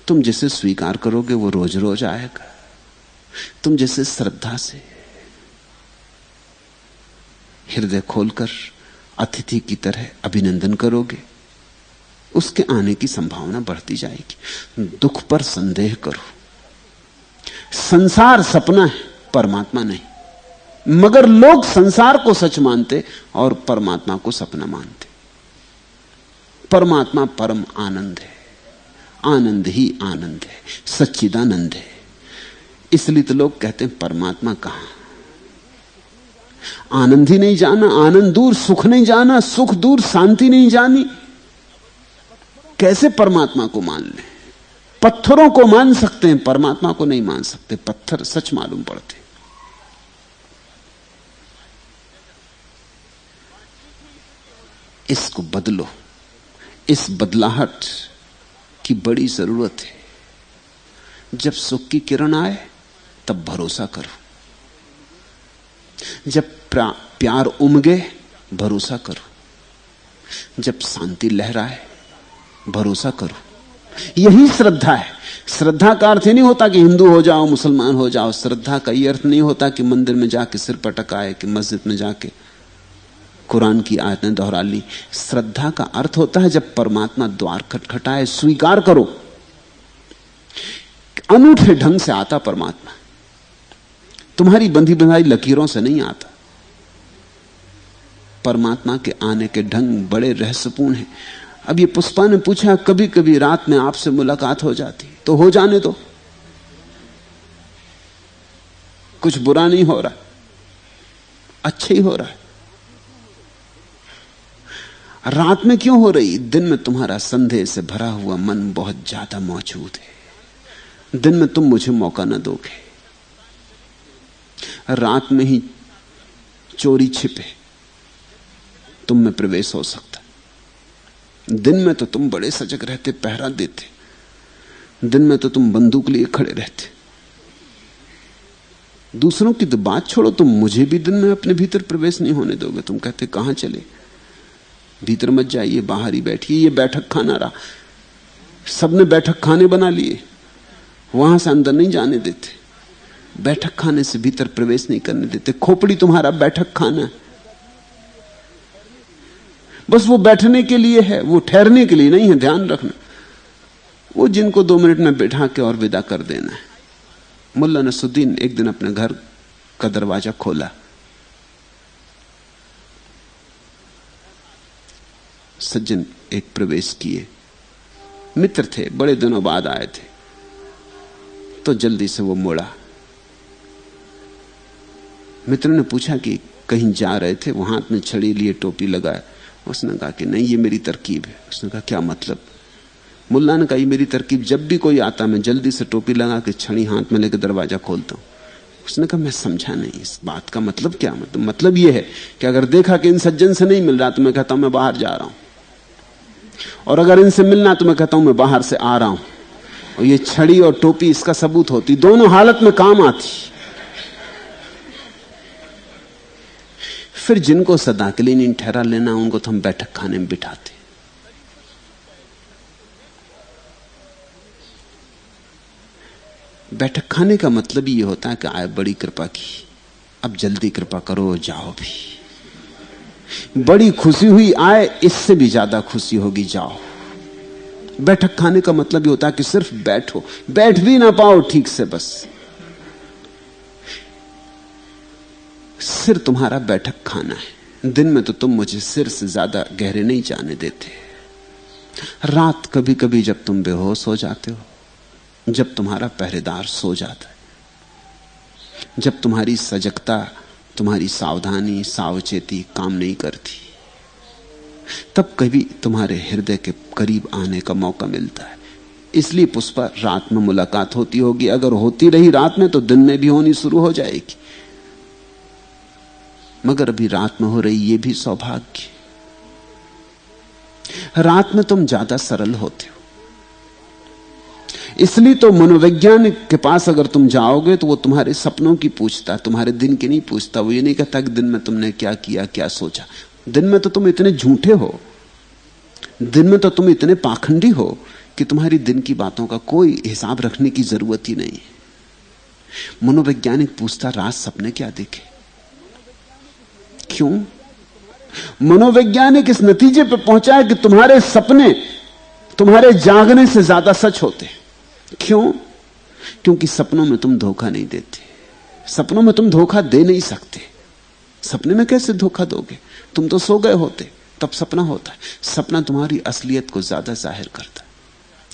तुम जिसे स्वीकार करोगे वो रोज रोज आएगा। तुम जिसे श्रद्धा से हृदय खोलकर अतिथि की तरह अभिनंदन करोगे, उसके आने की संभावना बढ़ती जाएगी। दुख पर संदेह करो। संसार सपना है, परमात्मा नहीं। मगर लोग संसार को सच मानते और परमात्मा को सपना मानते। परमात्मा परम आनंद है, आनंद ही आनंद है, सच्चिदानंद है। इसलिए तो लोग कहते हैं परमात्मा कहां? आनंद ही नहीं जाना, आनंद दूर, सुख नहीं जाना, सुख दूर, शांति नहीं जानी, कैसे परमात्मा को मान लें? पत्थरों को मान सकते हैं, परमात्मा को नहीं मान सकते। पत्थर सच मालूम पड़ते। इसको बदलो। इस बदलाहट की बड़ी जरूरत है। जब सुख की किरण आए तब भरोसा करो, जब प्यार उमगे भरोसा करो, जब शांति लहराए भरोसा करो, यही श्रद्धा है। श्रद्धा का अर्थ ही नहीं होता कि हिंदू हो जाओ, मुसलमान हो जाओ। श्रद्धा का यह अर्थ नहीं होता कि मंदिर में जाके सिर पटकाए, कि मस्जिद में जाके कुरान की आयतें दोहरा ली। श्रद्धा का अर्थ होता है जब परमात्मा द्वार खटखटाए, स्वीकार करो। अनूठे ढंग से आता परमात्मा, तुम्हारी बंधी बंधाई लकीरों से नहीं आता। परमात्मा के आने के ढंग बड़े रहस्यपूर्ण हैं। अब ये पुष्पा ने पूछा, कभी कभी रात में आपसे मुलाकात हो जाती, तो हो जाने दो, कुछ बुरा नहीं हो रहा, अच्छा ही हो रहा है। रात में क्यों हो रही? दिन में तुम्हारा संदेह से भरा हुआ मन बहुत ज्यादा मौजूद है। दिन में तुम मुझे मौका न दोगे, रात में ही चोरी छिपे तुम में प्रवेश हो सकता। दिन में तो तुम बड़े सजग रहते, पहरा देते। दिन में तो तुम बंदूक लिए खड़े रहते। दूसरों की तो बात छोड़ो, तुम मुझे भी दिन में अपने भीतर प्रवेश नहीं होने दोगे। तुम कहते कहां चले, भीतर मत जाइए, बाहर ही बैठिए। ये बैठक खाना रहा, सबने बैठक खाने बना लिए, वहां से अंदर नहीं जाने देते। बैठक खाने से भीतर प्रवेश नहीं करने देते। खोपड़ी तुम्हारा बैठक खाना है, बस वो बैठने के लिए है, वो ठहरने के लिए नहीं है। ध्यान रखना, वो जिनको 2 मिनट में बैठा के और विदा कर देना है। मुल्ला नसरुद्दीन एक दिन अपने घर का दरवाजा खोला, सज्जन एक प्रवेश किए, मित्र थे, बड़े दिनों बाद आए थे, तो जल्दी से वो मुड़ा। मित्र ने पूछा कि कहीं जा रहे थे? वो हाथ में छड़ी लिए, टोपी लगाए। उसने कहा कि नहीं, ये मेरी तरकीब है। उसने कहा क्या मतलब? मुल्ला ने कहा ये मेरी तरकीब, जब भी कोई आता मैं जल्दी से टोपी लगा के छड़ी हाथ में लेकर दरवाजा खोलता हूं। उसने कहा मैं समझा नहीं इस बात का मतलब क्या? मतलब ये है कि अगर देखा कि इन सज्जन से नहीं मिल रहा तो मैं कहता हूं मैं बाहर जा रहा हूं, और अगर इनसे मिलना तो मैं कहता हूं मैं बाहर से आ रहा हूं। और ये छड़ी और टोपी इसका सबूत होती, दोनों हालत में काम आती। फिर जिनको सदा के लिए नहीं ठहरा लेना, उनको तो हम बैठक खाने में बिठाते। बैठक खाने का मतलब ये होता है कि आए बड़ी कृपा की, अब जल्दी कृपा करो, जाओ भी। बड़ी खुशी हुई, आए, इससे भी ज्यादा खुशी होगी, जाओ। बैठक खाने का मतलब ये होता है कि सिर्फ बैठो, बैठ भी ना पाओ ठीक से, बस सिर तुम्हारा बैठक खाना है। दिन में तो तुम मुझे सिर से ज्यादा गहरे नहीं जाने देते। रात कभी कभी जब तुम बेहोश हो जाते हो, जब तुम्हारा पहरेदार सो जाता है, जब तुम्हारी सजगता, तुम्हारी सावधानी, सावचेती काम नहीं करती, तब कभी तुम्हारे हृदय के करीब आने का मौका मिलता है। इसलिए पुष्पा, रात में मुलाकात होती होगी। अगर होती रही रात में तो दिन में भी होनी शुरू हो जाएगी। मगर अभी रात में हो रही, ये भी सौभाग्य। रात में तुम ज्यादा सरल होते हो। इसलिए तो मनोवैज्ञानिक के पास अगर तुम जाओगे तो वो तुम्हारे सपनों की पूछता है, तुम्हारे दिन की नहीं पूछता। वो ये नहीं कहता कि दिन में तुमने क्या किया, क्या सोचा। दिन में तो तुम इतने झूठे हो, दिन में तो तुम इतने पाखंडी हो कि तुम्हारी दिन की बातों का कोई हिसाब रखने की जरूरत ही नहीं है। मनोवैज्ञानिक पूछता, रात सपने क्या देखे? क्यों? मनोवैज्ञानिक इस नतीजे पर पहुंचा है कि तुम्हारे सपने तुम्हारे जागने से ज्यादा सच होते। क्यों? क्योंकि सपनों में तुम धोखा नहीं देते। सपनों में तुम धोखा दे नहीं सकते। सपने में कैसे धोखा दोगे? तुम तो सो गए होते, तब सपना होता है। सपना तुम्हारी असलियत को ज्यादा जाहिर करता है।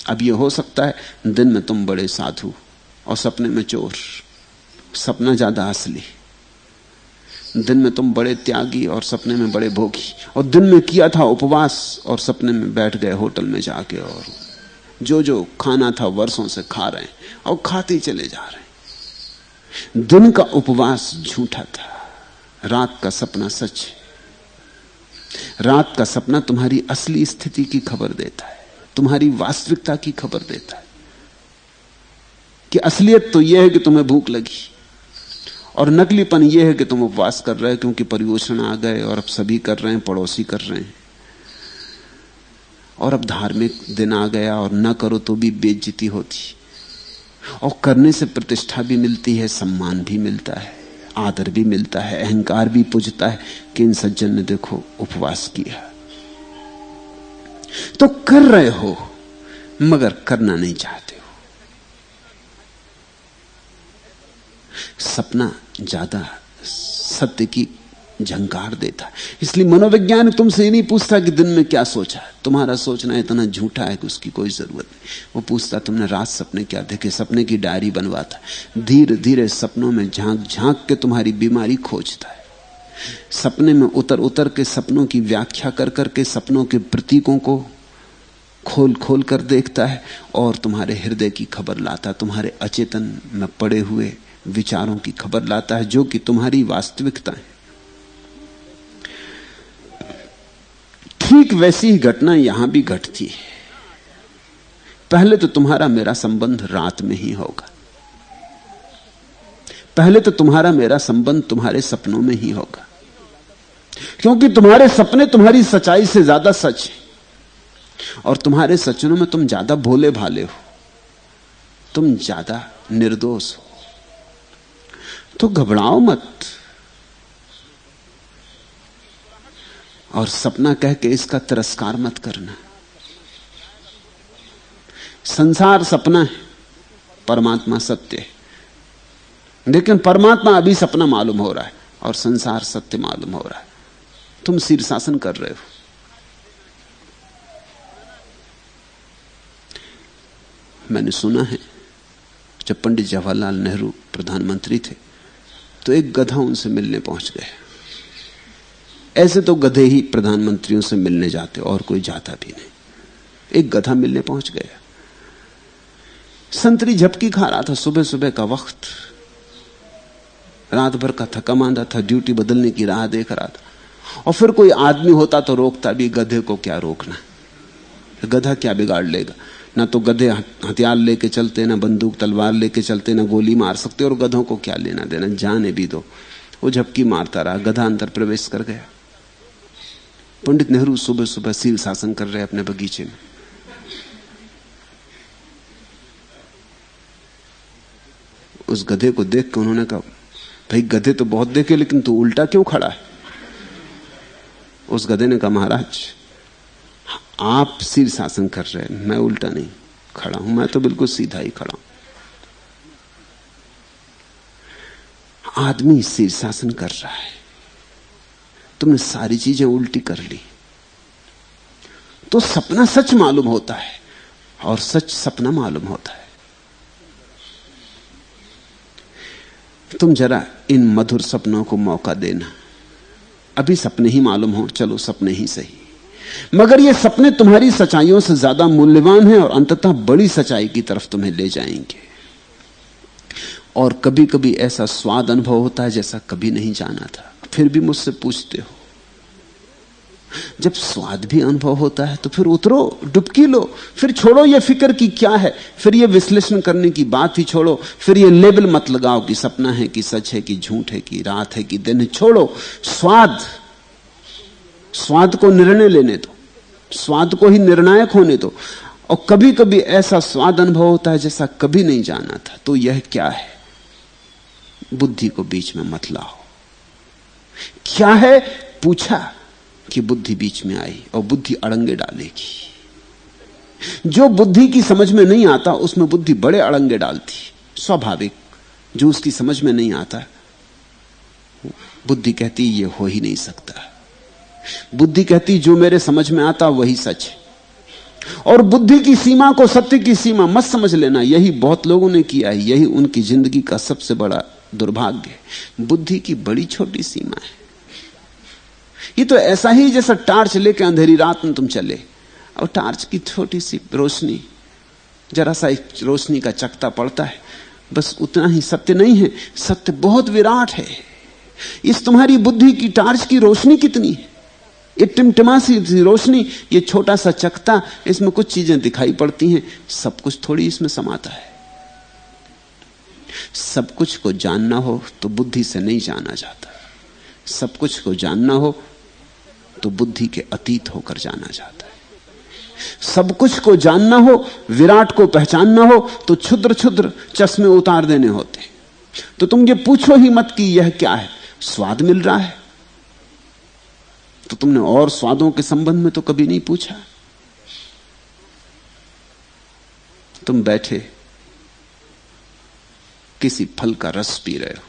अब यह हो सकता है दिन में तुम बड़े साधु और सपने में चोर, सपना ज्यादा असली। दिन में तुम बड़े त्यागी और सपने में बड़े भोगी, और दिन में किया था उपवास और सपने में बैठ गए होटल में जाके, और जो जो खाना था वर्षों से खा रहे हैं और खाते ही चले जा रहे हैं। दिन का उपवास झूठा था, रात का सपना सच है। रात का सपना तुम्हारी असली स्थिति की खबर देता है, तुम्हारी वास्तविकता की खबर देता है कि असलियत तो यह है कि तुम्हें भूख लगी, और नकलीपन यह है कि तुम उपवास कर रहे हो क्योंकि परियोजना आ गए और अब सभी कर रहे हैं, पड़ोसी कर रहे हैं। और अब धार्मिक दिन आ गया और न करो तो भी बेइज्जती होती, और करने से प्रतिष्ठा भी मिलती है, सम्मान भी मिलता है, आदर भी मिलता है, अहंकार भी पुजता है कि इन सज्जन ने देखो उपवास किया। तो कर रहे हो मगर करना नहीं चाहते हो। सपना ज्यादा सत्य की झंकार देता है। इसलिए मनोविज्ञान तुमसे ये नहीं पूछता कि दिन में क्या सोचा, तुम्हारा सोचना इतना झूठा है कि उसकी कोई जरूरत नहीं। वो पूछता तुमने रात सपने क्या देखे, सपने की डायरी बनवाता है। धीरे धीरे सपनों में झांक झांक के तुम्हारी बीमारी खोजता है। सपने में उतर उतर के सपनों की व्याख्या कर करके सपनों के प्रतीकों को खोल खोल कर देखता है और तुम्हारे हृदय की खबर लाता है, तुम्हारे अचेतन में पड़े हुए विचारों की खबर लाता है, जो कि तुम्हारी वास्तविकता है। ठीक वैसी ही घटना यहां भी घटती है। पहले तो तुम्हारा मेरा संबंध रात में ही होगा, पहले तो तुम्हारा मेरा संबंध तुम्हारे सपनों में ही होगा, क्योंकि तुम्हारे सपने तुम्हारी सच्चाई से ज्यादा सच है और तुम्हारे सपनों में तुम ज्यादा भोले भाले हो, तुम ज्यादा निर्दोष हो। तो घबराओ मत और सपना कह के इसका तिरस्कार मत करना। संसार सपना है, परमात्मा सत्य है। लेकिन परमात्मा अभी सपना मालूम हो रहा है और संसार सत्य मालूम हो रहा है। तुम शीर्षासन कर रहे हो। मैंने सुना है जब पंडित जवाहरलाल नेहरू प्रधानमंत्री थे तो एक गधा उनसे मिलने पहुंच गया। ऐसे तो गधे ही प्रधानमंत्रियों से मिलने जाते और कोई जाता भी नहीं। एक गधा मिलने पहुंच गया, संतरी झपकी खा रहा था। सुबह सुबह का वक्त, रात भर का थका मांदा था, ड्यूटी बदलने की राह देख रहा था। और फिर कोई आदमी होता तो रोकता भी, गधे को क्या रोकना, गधा क्या बिगाड़ लेगा। ना तो गधे हथियार लेके चलते, ना बंदूक तलवार लेके चलते, ना गोली मार सकते, और गधों को क्या लेना देना, जाने भी दो। वो झपकी मारता रहा, गधा अंदर प्रवेश कर गया। पंडित नेहरू सुबह सुबह शीर्षासन कर रहे अपने बगीचे में। उस गधे को देख कर उन्होंने कहा, भाई गधे तो बहुत देखे लेकिन तू उल्टा क्यों खड़ा है। उस गधे ने कहा, महाराज आप शीर्षासन कर रहे हैं, मैं उल्टा नहीं खड़ा हूं, मैं तो बिल्कुल सीधा ही खड़ा हूं। आदमी शीर्षासन कर रहा है, तुमने सारी चीजें उल्टी कर ली। तो सपना सच मालूम होता है और सच सपना मालूम होता है। तुम जरा इन मधुर सपनों को मौका देना। अभी सपने ही मालूम हो, चलो सपने ही सही, मगर ये सपने तुम्हारी सच्चाइयों से ज्यादा मूल्यवान हैं और अंततः बड़ी सच्चाई की तरफ तुम्हें ले जाएंगे। और कभी कभी ऐसा स्वाद अनुभव होता है जैसा कभी नहीं जाना था। फिर भी मुझसे पूछते हो। जब स्वाद भी अनुभव होता है तो फिर उतरो, डुबकी लो, फिर छोड़ो ये फिक्र की क्या है, फिर ये विश्लेषण करने की बात ही छोड़ो, फिर ये लेबल मत लगाओ कि सपना है कि सच है कि झूठ है कि रात है कि दिन है। छोड़ो, स्वाद को निर्णय लेने दो, स्वाद को ही निर्णायक होने दो। और कभी कभी ऐसा स्वाद अनुभव होता है जैसा कभी नहीं जाना था। तो यह क्या है? बुद्धि को बीच में मत लाओ। क्या है पूछा कि बुद्धि बीच में आई और बुद्धि अड़ंगे डालेगी। जो बुद्धि की समझ में नहीं आता उसमें बुद्धि बड़े अड़ंगे डालती, स्वाभाविक। जो उसकी समझ में नहीं आता बुद्धि कहती ये हो ही नहीं सकता। बुद्धि कहती जो मेरे समझ में आता वही सच है। और बुद्धि की सीमा को सत्य की सीमा मत समझ लेना। यही बहुत लोगों ने किया है, यही उनकी जिंदगी का सबसे बड़ा दुर्भाग्य है। बुद्धि की बड़ी छोटी सीमा है। ये तो ऐसा ही जैसा टार्च लेके अंधेरी रात में तुम चले और टार्च की छोटी सी रोशनी, जरा सा एक रोशनी का चकता पड़ता है, बस उतना ही सत्य नहीं है। सत्य बहुत विराट है। इस तुम्हारी बुद्धि की टार्च की रोशनी कितनी है? ये टिमटिमा सी रोशनी, ये छोटा सा चकता, इसमें कुछ चीजें दिखाई पड़ती हैं, सब कुछ थोड़ी इसमें समाता है। सब कुछ को जानना हो तो बुद्धि से नहीं जाना जाता। सब कुछ को जानना हो तो बुद्धि के अतीत होकर जाना जाता है। सब कुछ को जानना हो, विराट को पहचानना हो तो क्षुद्र क्षुद्र चश्मे उतार देने होते। तो तुम ये पूछो ही मत कि यह क्या है, स्वाद मिल रहा है। तो तुमने और स्वादों के संबंध में तो कभी नहीं पूछा। तुम बैठे किसी फल का रस पी रहे हो,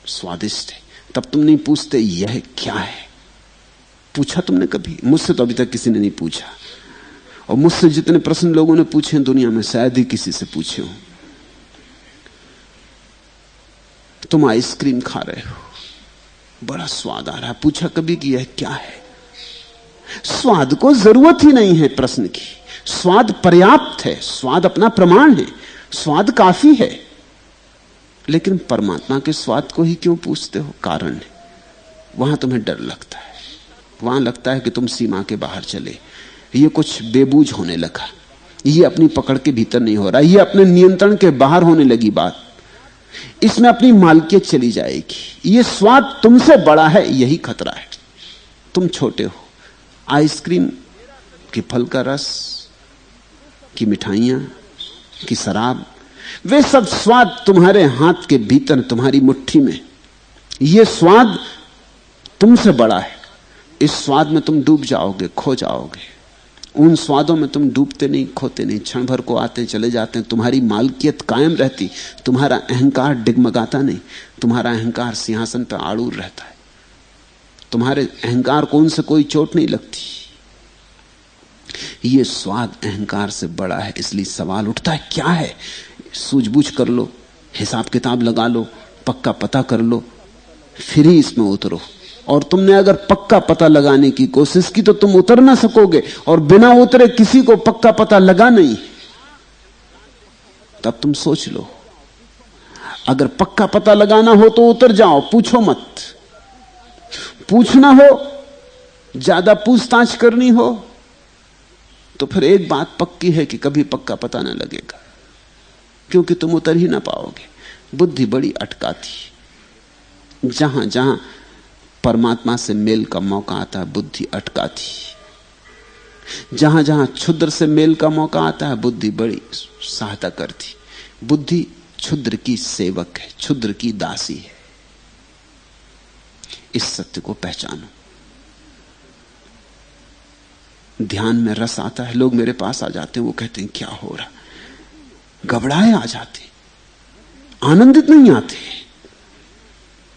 स्वादिष्ट है, तब तुम नहीं पूछते यह क्या है। पूछा तुमने कभी? मुझसे तो अभी तक किसी ने नहीं पूछा, और मुझसे जितने प्रश्न लोगों ने पूछे दुनिया में शायद ही किसी से पूछे हो। तुम आइसक्रीम खा रहे हो, बड़ा स्वाद आ रहा है, पूछा कभी कि यह क्या है? स्वाद को जरूरत ही नहीं है प्रश्न की, स्वाद पर्याप्त है, स्वाद अपना प्रमाण है, स्वाद काफी है। लेकिन परमात्मा के स्वाद को ही क्यों पूछते हो? कारण है, वहां तुम्हें डर लगता है, वहां लगता है कि तुम सीमा के बाहर चले, ये कुछ बेबूझ होने लगा, ये अपनी पकड़ के भीतर नहीं हो रहा, ये अपने नियंत्रण के बाहर होने लगी बात, इसमें अपनी मालकियत चली जाएगी, ये स्वाद तुमसे बड़ा है, यही खतरा है। तुम छोटे हो, आइसक्रीम की फल का रस की मिठाइयां की शराब, वे सब स्वाद तुम्हारे हाथ के भीतर, तुम्हारी मुट्ठी में, ये स्वाद तुमसे बड़ा है। इस स्वाद में तुम डूब जाओगे, खो जाओगे। उन स्वादों में तुम डूबते नहीं, खोते नहीं, क्षण भर को आते चले जाते हैं, तुम्हारी मालकियत कायम रहती, तुम्हारा अहंकार डिगमगाता नहीं, तुम्हारा अहंकार सिंहासन पर आड़ूर रहता है, तुम्हारे अहंकार को उनसे कोई चोट नहीं लगती। ये स्वाद अहंकार से बड़ा है, इसलिए सवाल उठता है क्या है? सूझबूझ कर लो, हिसाब किताब लगा लो, पक्का पता कर लो, फिर ही इसमें उतरो। और तुमने अगर पक्का पता लगाने की कोशिश की तो तुम उतर ना सकोगे, और बिना उतरे किसी को पक्का पता लगा नहीं। तब तुम सोच लो, अगर पक्का पता लगाना हो तो उतर जाओ, पूछो मत। पूछना हो, ज्यादा पूछताछ करनी हो, तो फिर एक बात पक्की है कि कभी पक्का पता ना लगेगा, क्योंकि तुम उतर ही ना पाओगे। बुद्धि बड़ी अटकाती, जहां जहां परमात्मा से मेल का मौका आता है बुद्धि अटकाती, जहां जहां क्षुद्र से मेल का मौका आता है बुद्धि बड़ी सहायता करती। बुद्धि क्षुद्र की सेवक है, क्षुद्र की दासी है। इस सत्य को पहचानो। ध्यान में रस आता है, लोग मेरे पास आ जाते हैं, वो कहते हैं क्या हो रहा, घबराए आ जाते, आनंदित नहीं आते।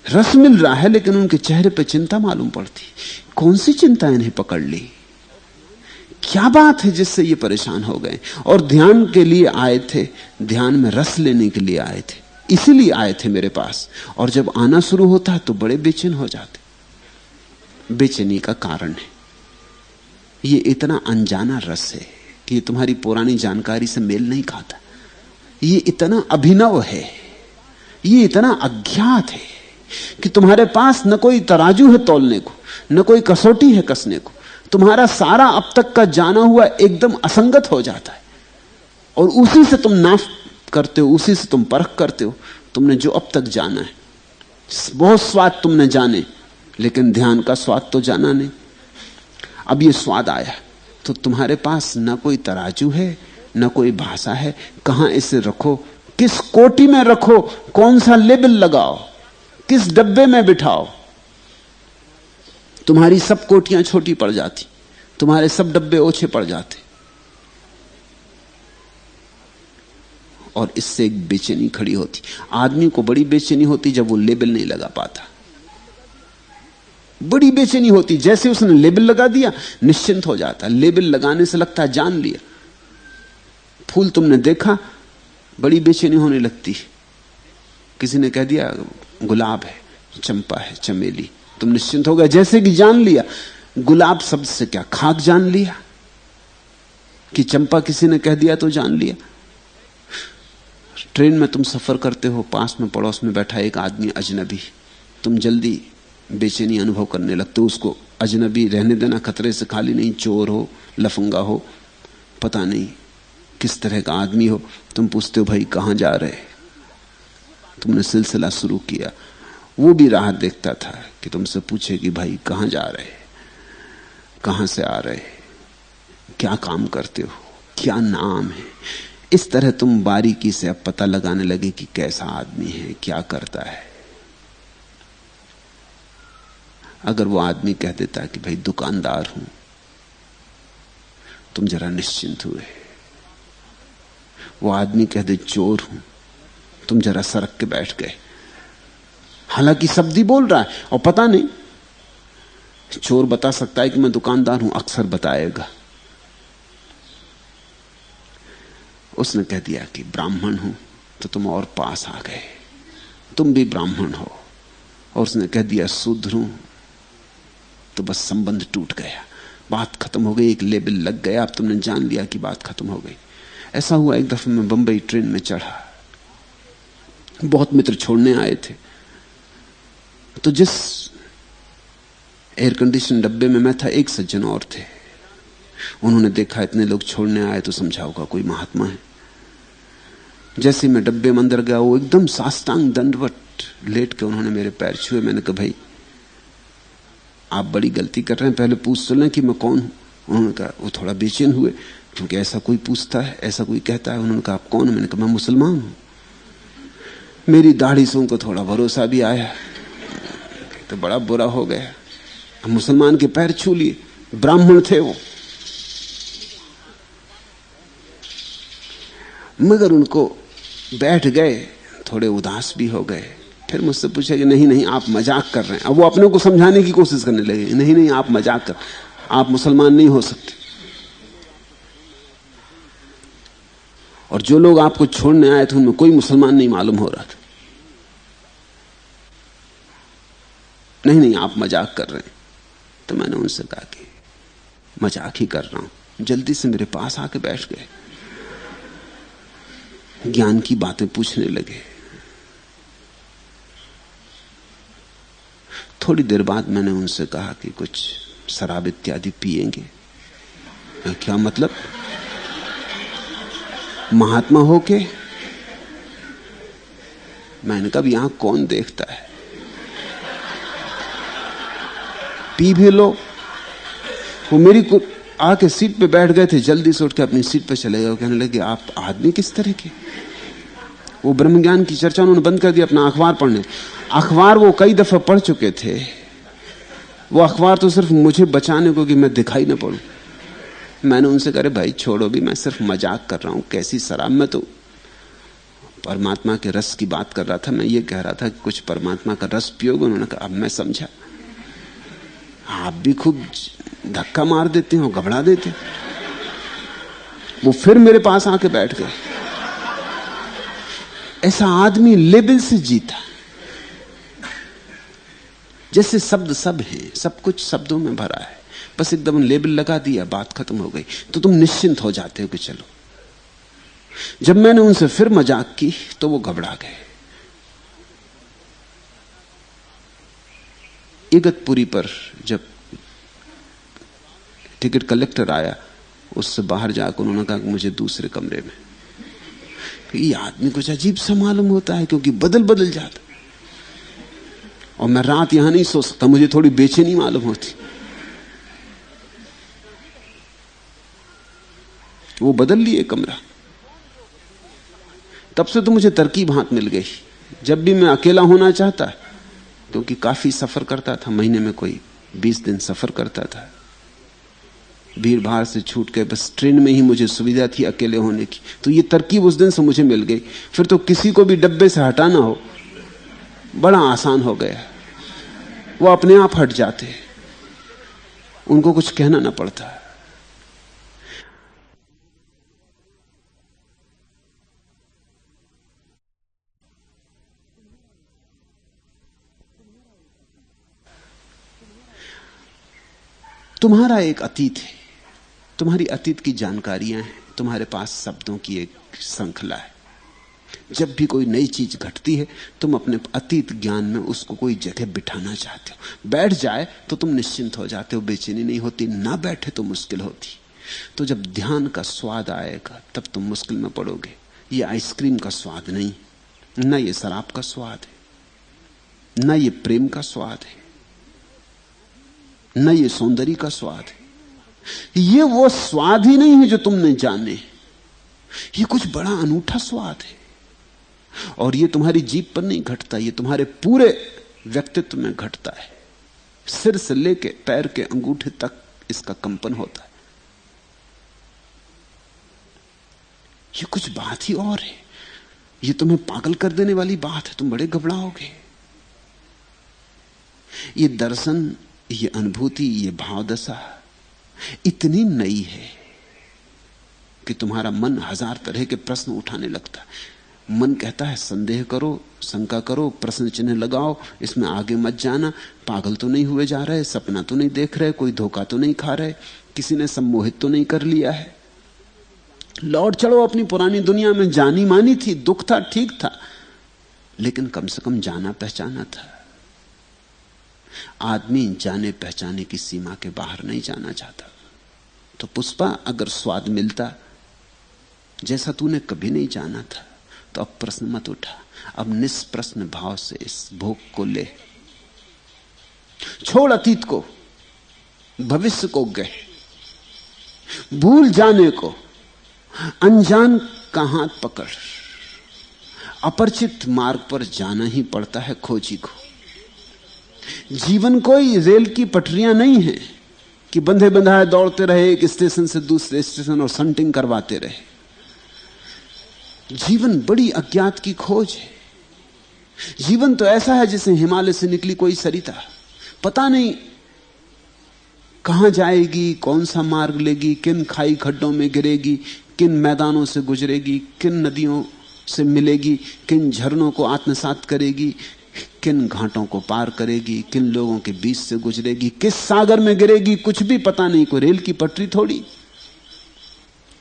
रस मिल रहा है लेकिन उनके चेहरे पे चिंता मालूम पड़ती। कौन सी चिंता इन्हें पकड़ ली, क्या बात है जिससे ये परेशान हो गए? और ध्यान के लिए आए थे, ध्यान में रस लेने के लिए आए थे, इसीलिए आए थे मेरे पास। और जब आना शुरू होता है तो बड़े बेचैन हो जाते। बेचैनी का कारण है ये इतना अनजाना रस है कि ये तुम्हारी पुरानी जानकारी से मेल नहीं खाता, ये इतना अभिनव है, ये इतना अज्ञात है कि तुम्हारे पास न कोई तराजू है तौलने को, न कोई कसौटी है कसने को। तुम्हारा सारा अब तक का जाना हुआ एकदम असंगत हो जाता है, और उसी से तुम नाफ करते हो, उसी से तुम परख करते हो। तुमने जो अब तक जाना है, बहुत स्वाद तुमने जाने, लेकिन ध्यान का स्वाद तो जाना नहीं। अब ये स्वाद आया तो तुम्हारे पास न कोई तराजू है, न कोई भाषा है, कहां इसे रखो, किस कोटि में रखो, कौन सा लेबल लगाओ, किस डब्बे में बिठाओ। तुम्हारी सब कोटियां छोटी पड़ जाती, तुम्हारे सब डब्बे ओछे पड़ जाते, और इससे एक बेचैनी खड़ी होती। आदमी को बड़ी बेचैनी होती जब वो लेबल नहीं लगा पाता, बड़ी बेचैनी होती। जैसे उसने लेबल लगा दिया निश्चिंत हो जाता। लेबल लगाने से लगता है जान लिया। फूल तुमने देखा, बड़ी बेचैनी होने लगती। किसी ने कह दिया गुलाब है, चंपा है, चमेली, तुम निश्चिंत हो गए, जैसे कि जान लिया। गुलाब शब्द से क्या खाक जान लिया कि चंपा किसी ने कह दिया तो जान लिया। ट्रेन में तुम सफर करते हो, पास में पड़ोस में बैठा एक आदमी अजनबी, तुम जल्दी बेचैनी अनुभव करने लगते हो। उसको अजनबी रहने देना, खतरे से खाली नहीं, चोर हो, लफंगा हो, पता नहीं किस तरह का आदमी हो। तुम पूछते हो भाई कहां जा रहे, तुमने सिलसिला शुरू किया। वो भी राह देखता था कि तुमसे पूछे कि भाई कहां जा रहे, कहां से आ रहे, क्या काम करते हो, क्या नाम है। इस तरह तुम बारीकी से अब पता लगाने लगे कि कैसा आदमी है, क्या करता है। अगर वो आदमी कह देता कि भाई दुकानदार हूं, तुम जरा निश्चिंत हुए। वो आदमी कह दे चोर हूं, तुम जरा सरक के बैठ गए। हालांकि शब्द ही बोल रहा है और पता नहीं, चोर बता सकता है कि मैं दुकानदार हूं, अक्सर बताएगा। उसने कह दिया कि ब्राह्मण हूं, तो तुम और पास आ गए, तुम भी ब्राह्मण हो। और उसने कह दिया शूद्र हूं, तो बस संबंध टूट गया, बात खत्म हो गई, एक लेबल लग गया। अब तुमने जान लिया कि बात खत्म हो गई। ऐसा हुआ एक दफे मैं बंबई ट्रेन में चढ़ा, बहुत मित्र छोड़ने आए थे। तो जिस एयर कंडीशन डब्बे में मैं था, एक सज्जन और थे। उन्होंने देखा इतने लोग छोड़ने आए तो समझा होगा कोई महात्मा है। जैसे मैं डब्बे में अंदर गया, वो एकदम साष्टांग दंडवत लेट के उन्होंने मेरे पैर छुए। मैंने कहा भाई आप बड़ी गलती कर रहे हैं, पहले पूछ तो लें कि मैं कौन हूं। उन्होंने कहा, वो थोड़ा बेचैन हुए क्योंकि ऐसा कोई पूछता है, ऐसा कोई कहता है। उन्होंने कहा आप कौन? मैंने कहा मैं मुसलमान हूं। मेरी दाढ़ी से उनको थोड़ा भरोसा भी आया, तो बड़ा बुरा हो गया। मुसलमान के पैर छू लिए, ब्राह्मण थे वो। मगर उनको बैठ गए, थोड़े उदास भी हो गए। फिर मुझसे पूछा कि नहीं नहीं आप मजाक कर रहे हैं। अब वो अपने को समझाने की कोशिश करने लगे, नहीं नहीं आप मजाक कर, आप मुसलमान नहीं हो सकते। और जो लोग आपको छोड़ने आए थे उनमें कोई मुसलमान नहीं मालूम हो रहा था। नहीं नहीं आप मजाक कर रहे हैं। तो मैंने उनसे कहा कि मजाक ही कर रहा हूं। जल्दी से मेरे पास आके बैठ गए, ज्ञान की बातें पूछने लगे। थोड़ी देर बाद मैंने उनसे कहा कि कुछ शराब इत्यादि पिएंगे? क्या मतलब? महात्मा होके? मैंने कहा यहां कौन देखता है, पी भी लो। वो मेरी को आके सीट पे बैठ गए थे, जल्दी से उठ के अपनी सीट पे चले गए। कहने लगे आप आदमी किस तरह के? वो ब्रह्म ज्ञान की चर्चा उन्होंने बंद कर दी, अपना अखबार पढ़ने। अखबार वो कई दफा पढ़ चुके थे। वो अखबार तो सिर्फ मुझे बचाने को कि मैं दिखाई ना पड़ूं। मैंने उनसे कहा भाई छोड़ो भी, मैं सिर्फ मजाक कर रहा हूं। कैसी शराब? मैं तो परमात्मा के रस की बात कर रहा था। मैं ये कह रहा था कि कुछ परमात्मा का रस पियोगे? उन्होंने कहा अब मैं समझा, आप भी खूब धक्का मार देते हो, घबरा देते। वो फिर मेरे पास आके बैठ गए। ऐसा आदमी लेबल से जीता, जैसे शब्द सब है, सब कुछ शब्दों में भरा है, बस एकदम लेबल लगा दिया, बात खत्म हो गई। तो तुम निश्चिंत हो जाते हो कि चलो। जब मैंने उनसे फिर मजाक की तो वो घबरा गए। इगतपुरी पर जब टिकट कलेक्टर आया, उससे बाहर जाकर उन्होंने कहा कि मुझे दूसरे कमरे में। ये आदमी कुछ अजीब सा मालूम होता है क्योंकि बदल बदल जाता, और मैं रात यहां नहीं सो सकता, मुझे थोड़ी बेचैनी मालूम होती। वो बदल लिए कमरा। तब से तो मुझे तरकीब हाथ मिल गई। जब भी मैं अकेला होना चाहता, क्योंकि काफी सफर करता था, महीने में कोई 20 दिन सफर करता था, भीड़ भाड़ से छूट के बस ट्रेन में ही मुझे सुविधा थी अकेले होने की। तो ये तरकीब उस दिन से मुझे मिल गई। फिर तो किसी को भी डब्बे से हटाना हो बड़ा आसान हो गया। वो अपने आप हट जाते, उनको कुछ कहना ना पड़ता। तुम्हारा एक अतीत है, तुम्हारी अतीत की जानकारियां हैं, तुम्हारे पास शब्दों की एक श्रृंखला है। जब भी कोई नई चीज घटती है, तुम अपने अतीत ज्ञान में उसको कोई जगह बिठाना चाहते हो। बैठ जाए तो तुम निश्चिंत हो जाते हो, बेचैनी नहीं होती। ना बैठे तो मुश्किल होती। तो जब ध्यान का स्वाद आएगा तब तुम मुश्किल में पड़ोगे। ये आइसक्रीम का स्वाद नहीं, ना ये शराब का स्वाद है, ना ये प्रेम का स्वाद है, न ये सौंदर्य का स्वाद है। ये वो स्वाद ही नहीं है जो तुमने जाने, ये कुछ बड़ा अनूठा स्वाद है। और ये तुम्हारी जीभ पर नहीं घटता, ये तुम्हारे पूरे व्यक्तित्व में घटता है। सिर से लेके पैर के अंगूठे तक इसका कंपन होता है। ये कुछ बात ही और है। ये तुम्हें पागल कर देने वाली बात है, तुम बड़े घबराओगे। ये दर्शन, ये अनुभूति, ये भावदशा इतनी नई है कि तुम्हारा मन हजार तरह के प्रश्न उठाने लगता है। मन कहता है संदेह करो, शंका करो, प्रश्न चिन्ह लगाओ, इसमें आगे मत जाना, पागल तो नहीं हुए जा रहे, सपना तो नहीं देख रहे, कोई धोखा तो नहीं खा रहे, किसी ने सम्मोहित तो नहीं कर लिया है। लौट चढ़ो अपनी पुरानी दुनिया में। जानी मानी थी, दुख था, ठीक था, लेकिन कम से कम जाना पहचाना था। आदमी जाने पहचाने की सीमा के बाहर नहीं जाना चाहता। तो पुष्पा, अगर स्वाद मिलता जैसा तूने कभी नहीं जाना था, तो अब प्रश्न मत उठा। अब निष्प्रश्न भाव से इस भोग को ले। छोड़ अतीत को, भविष्य को गए, भूल जाने को। अनजान का हाथ पकड़। अपरिचित मार्ग पर जाना ही पड़ता है खोजी को। जीवन कोई रेल की पटरियां नहीं है कि बंधे बंधाए दौड़ते रहे एक स्टेशन से दूसरे स्टेशन और संटिंग करवाते रहे। जीवन बड़ी अज्ञात की खोज है। जीवन तो ऐसा है जैसे हिमालय से निकली कोई सरिता, पता नहीं कहां जाएगी, कौन सा मार्ग लेगी, किन खाई खड्डों में गिरेगी, किन मैदानों से गुजरेगी, किन नदियों से मिलेगी, किन झरनों को आत्मसात करेगी, किन घाटों को पार करेगी, किन लोगों के बीच से गुजरेगी, किस सागर में गिरेगी, कुछ भी पता नहीं। कोई रेल की पटरी थोड़ी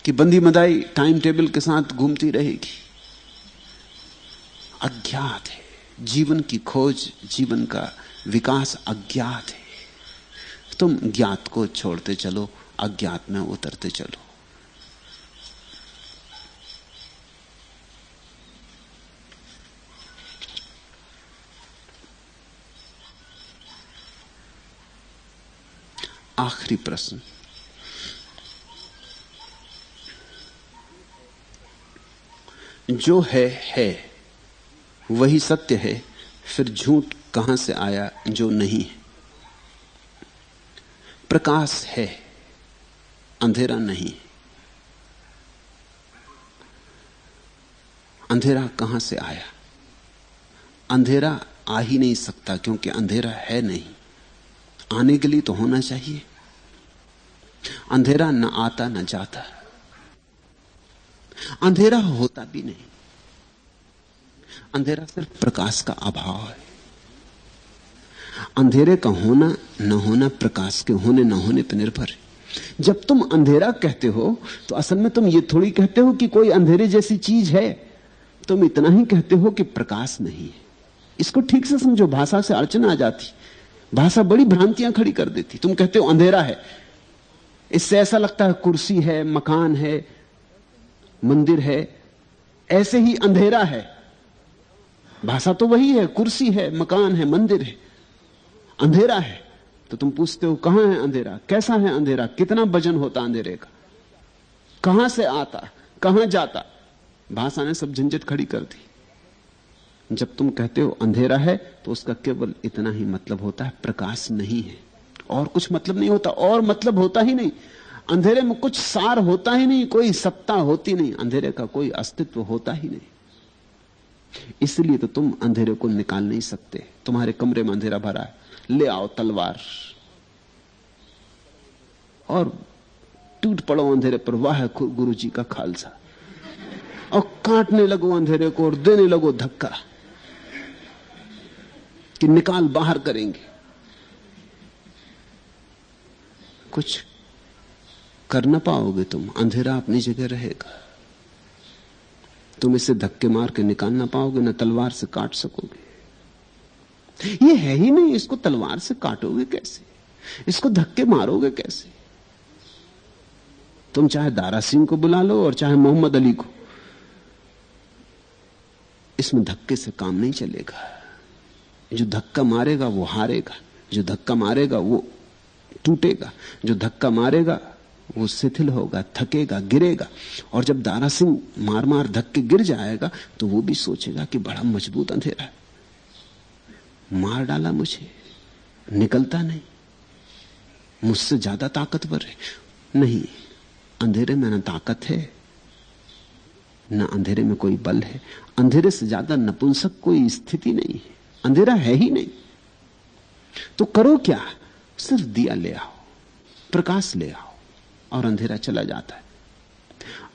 कि बंधी मदाई टाइम टेबल के साथ घूमती रहेगी। अज्ञात है जीवन की खोज, जीवन का विकास अज्ञात है। तुम ज्ञात को छोड़ते चलो, अज्ञात में उतरते चलो। आखिरी प्रश्न, जो है वही सत्य है, फिर झूठ कहां से आया जो नहीं है? प्रकाश है, अंधेरा नहीं। अंधेरा कहां से आया? अंधेरा आ ही नहीं सकता, क्योंकि अंधेरा है नहीं। आने के लिए तो होना चाहिए। अंधेरा न आता न जाता, अंधेरा होता भी नहीं। अंधेरा सिर्फ प्रकाश का अभाव है। अंधेरे का होना न होना प्रकाश के होने न होने पर निर्भर है। जब तुम अंधेरा कहते हो तो असल में तुम ये थोड़ी कहते हो कि कोई अंधेरे जैसी चीज है, तुम इतना ही कहते हो कि प्रकाश नहीं है। इसको ठीक से समझो, भाषा से अड़चन आ जाती। भाषा बड़ी भ्रांतियां खड़ी कर देती। तुम कहते हो अंधेरा है, इससे ऐसा लगता है कुर्सी है, मकान है, मंदिर है, ऐसे ही अंधेरा है। भाषा तो वही है, कुर्सी है, मकान है, मंदिर है, अंधेरा है। तो तुम पूछते हो कहां है अंधेरा, कैसा है अंधेरा, कितना वजन होता अंधेरे का, कहां से आता, कहां जाता? भाषा ने सब झंझट खड़ी कर दी। जब तुम कहते हो अंधेरा है तो उसका केवल इतना ही मतलब होता है, प्रकाश नहीं है, और कुछ मतलब नहीं होता। और मतलब होता ही नहीं। अंधेरे में कुछ सार होता ही नहीं, कोई सत्ता होती नहीं, अंधेरे का कोई अस्तित्व होता ही नहीं। इसलिए तो तुम अंधेरे को निकाल नहीं सकते। तुम्हारे कमरे में अंधेरा भरा है, ले आओ तलवार और टूट पड़ो अंधेरे पर, वाह गुरु जी का खालसा, और काटने लगो अंधेरे को और देने लगो धक्का कि निकाल, बाहर करेंगे। कुछ कर ना पाओगे तुम, अंधेरा अपनी जगह रहेगा। तुम इसे धक्के मार के निकाल ना पाओगे, ना तलवार से काट सकोगे। ये है ही नहीं, इसको तलवार से काटोगे कैसे, इसको धक्के मारोगे कैसे? तुम चाहे दारा सिंह को बुला लो और चाहे मोहम्मद अली को, इसमें धक्के से काम नहीं चलेगा। जो धक्का मारेगा वो हारेगा, जो धक्का मारेगा वो टूटेगा, जो धक्का मारेगा वो शिथिल होगा, थकेगा, गिरेगा। और जब दारा सिंह मार मार धक के गिर जाएगा तो वो भी सोचेगा कि बड़ा मजबूत अंधेरा है, मार डाला मुझे, निकलता नहीं, मुझसे ज्यादा ताकतवर है। नहीं, अंधेरे में न ताकत है, न अंधेरे में कोई बल है। अंधेरे से ज्यादा नपुंसक कोई स्थिति नहीं है, अंधेरा है ही नहीं। तो करो क्या? सिर्फ दिया ले आओ, प्रकाश ले आओ, और अंधेरा चला जाता है।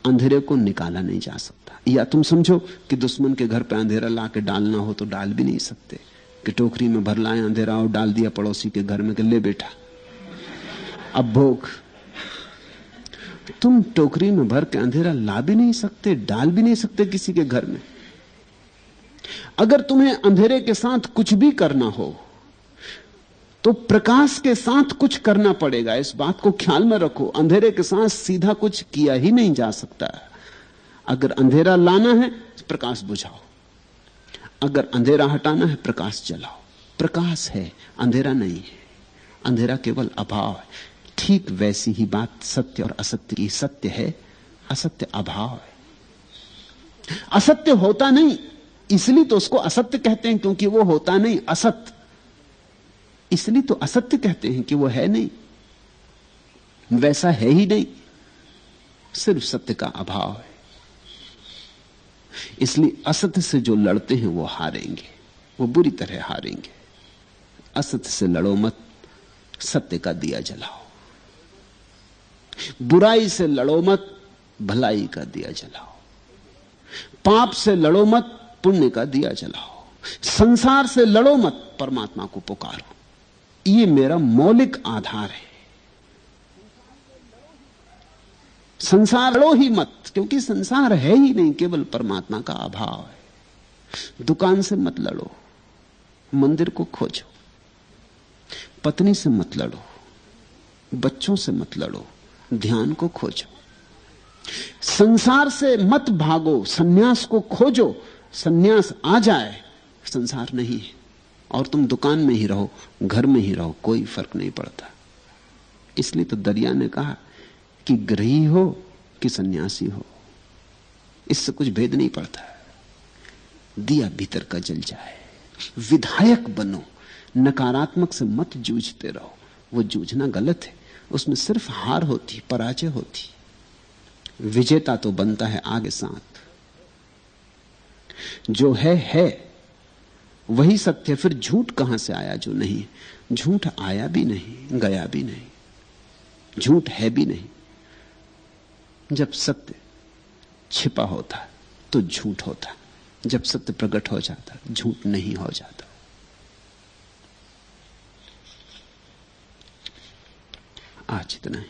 अंधेरे को निकाला नहीं जा सकता। या तुम समझो कि दुश्मन के घर पे अंधेरा ला के डालना हो तो डाल भी नहीं सकते, कि टोकरी में भर लाए अंधेरा और डाल दिया पड़ोसी के घर में कि ले बेटा अब भोग। तुम टोकरी में भर के अंधेरा ला भी नहीं सकते, डाल भी नहीं सकते किसी के घर में। अगर तुम्हें अंधेरे के साथ कुछ भी करना हो तो प्रकाश के साथ कुछ करना पड़ेगा। इस बात को ख्याल में रखो, अंधेरे के साथ सीधा कुछ किया ही नहीं जा सकता। अगर अंधेरा लाना है तो प्रकाश बुझाओ, अगर अंधेरा हटाना है प्रकाश जलाओ। प्रकाश है, अंधेरा नहीं है। अंधेरा केवल अभाव है। ठीक वैसी ही बात सत्य और असत्य की। सत्य है, असत्य अभाव है। असत्य होता नहीं, इसलिए तो उसको असत्य कहते हैं, क्योंकि वो होता नहीं। असत्य इसलिए तो असत्य कहते हैं कि वो है नहीं, वैसा है ही नहीं, सिर्फ सत्य का अभाव है। इसलिए असत्य से जो लड़ते हैं वो हारेंगे, वो बुरी तरह हारेंगे। असत्य से लड़ो मत, सत्य का दिया जलाओ। बुराई से लड़ो मत, भलाई का दिया जलाओ। पाप से लड़ो मत, पुण्य का दिया जलाओ। संसार से लड़ो मत, परमात्मा को पुकारो। ये मेरा मौलिक आधार है। संसार लड़ो ही मत, क्योंकि संसार है ही नहीं, केवल परमात्मा का अभाव है। दुकान से मत लड़ो, मंदिर को खोजो। पत्नी से मत लड़ो, बच्चों से मत लड़ो, ध्यान को खोजो। संसार से मत भागो, सन्यास को खोजो। सन्यास आ जाए, संसार नहीं है। और तुम दुकान में ही रहो, घर में ही रहो, कोई फर्क नहीं पड़ता। इसलिए तो दरिया ने कहा कि गृही हो कि सन्यासी हो, इससे कुछ भेद नहीं पड़ता। दिया भीतर का जल जाए। विधायक बनो, नकारात्मक से मत जूझते रहो। वो जूझना गलत है, उसमें सिर्फ हार होती, पराजय होती। विजेता तो बनता है आगे साथ। जो है वही सत्य। फिर झूठ कहां से आया जो नहीं? झूठ आया भी नहीं, गया भी नहीं, झूठ है भी नहीं। जब सत्य छिपा होता तो झूठ होता, जब सत्य प्रकट हो जाता झूठ नहीं हो जाता। आज इतना ही।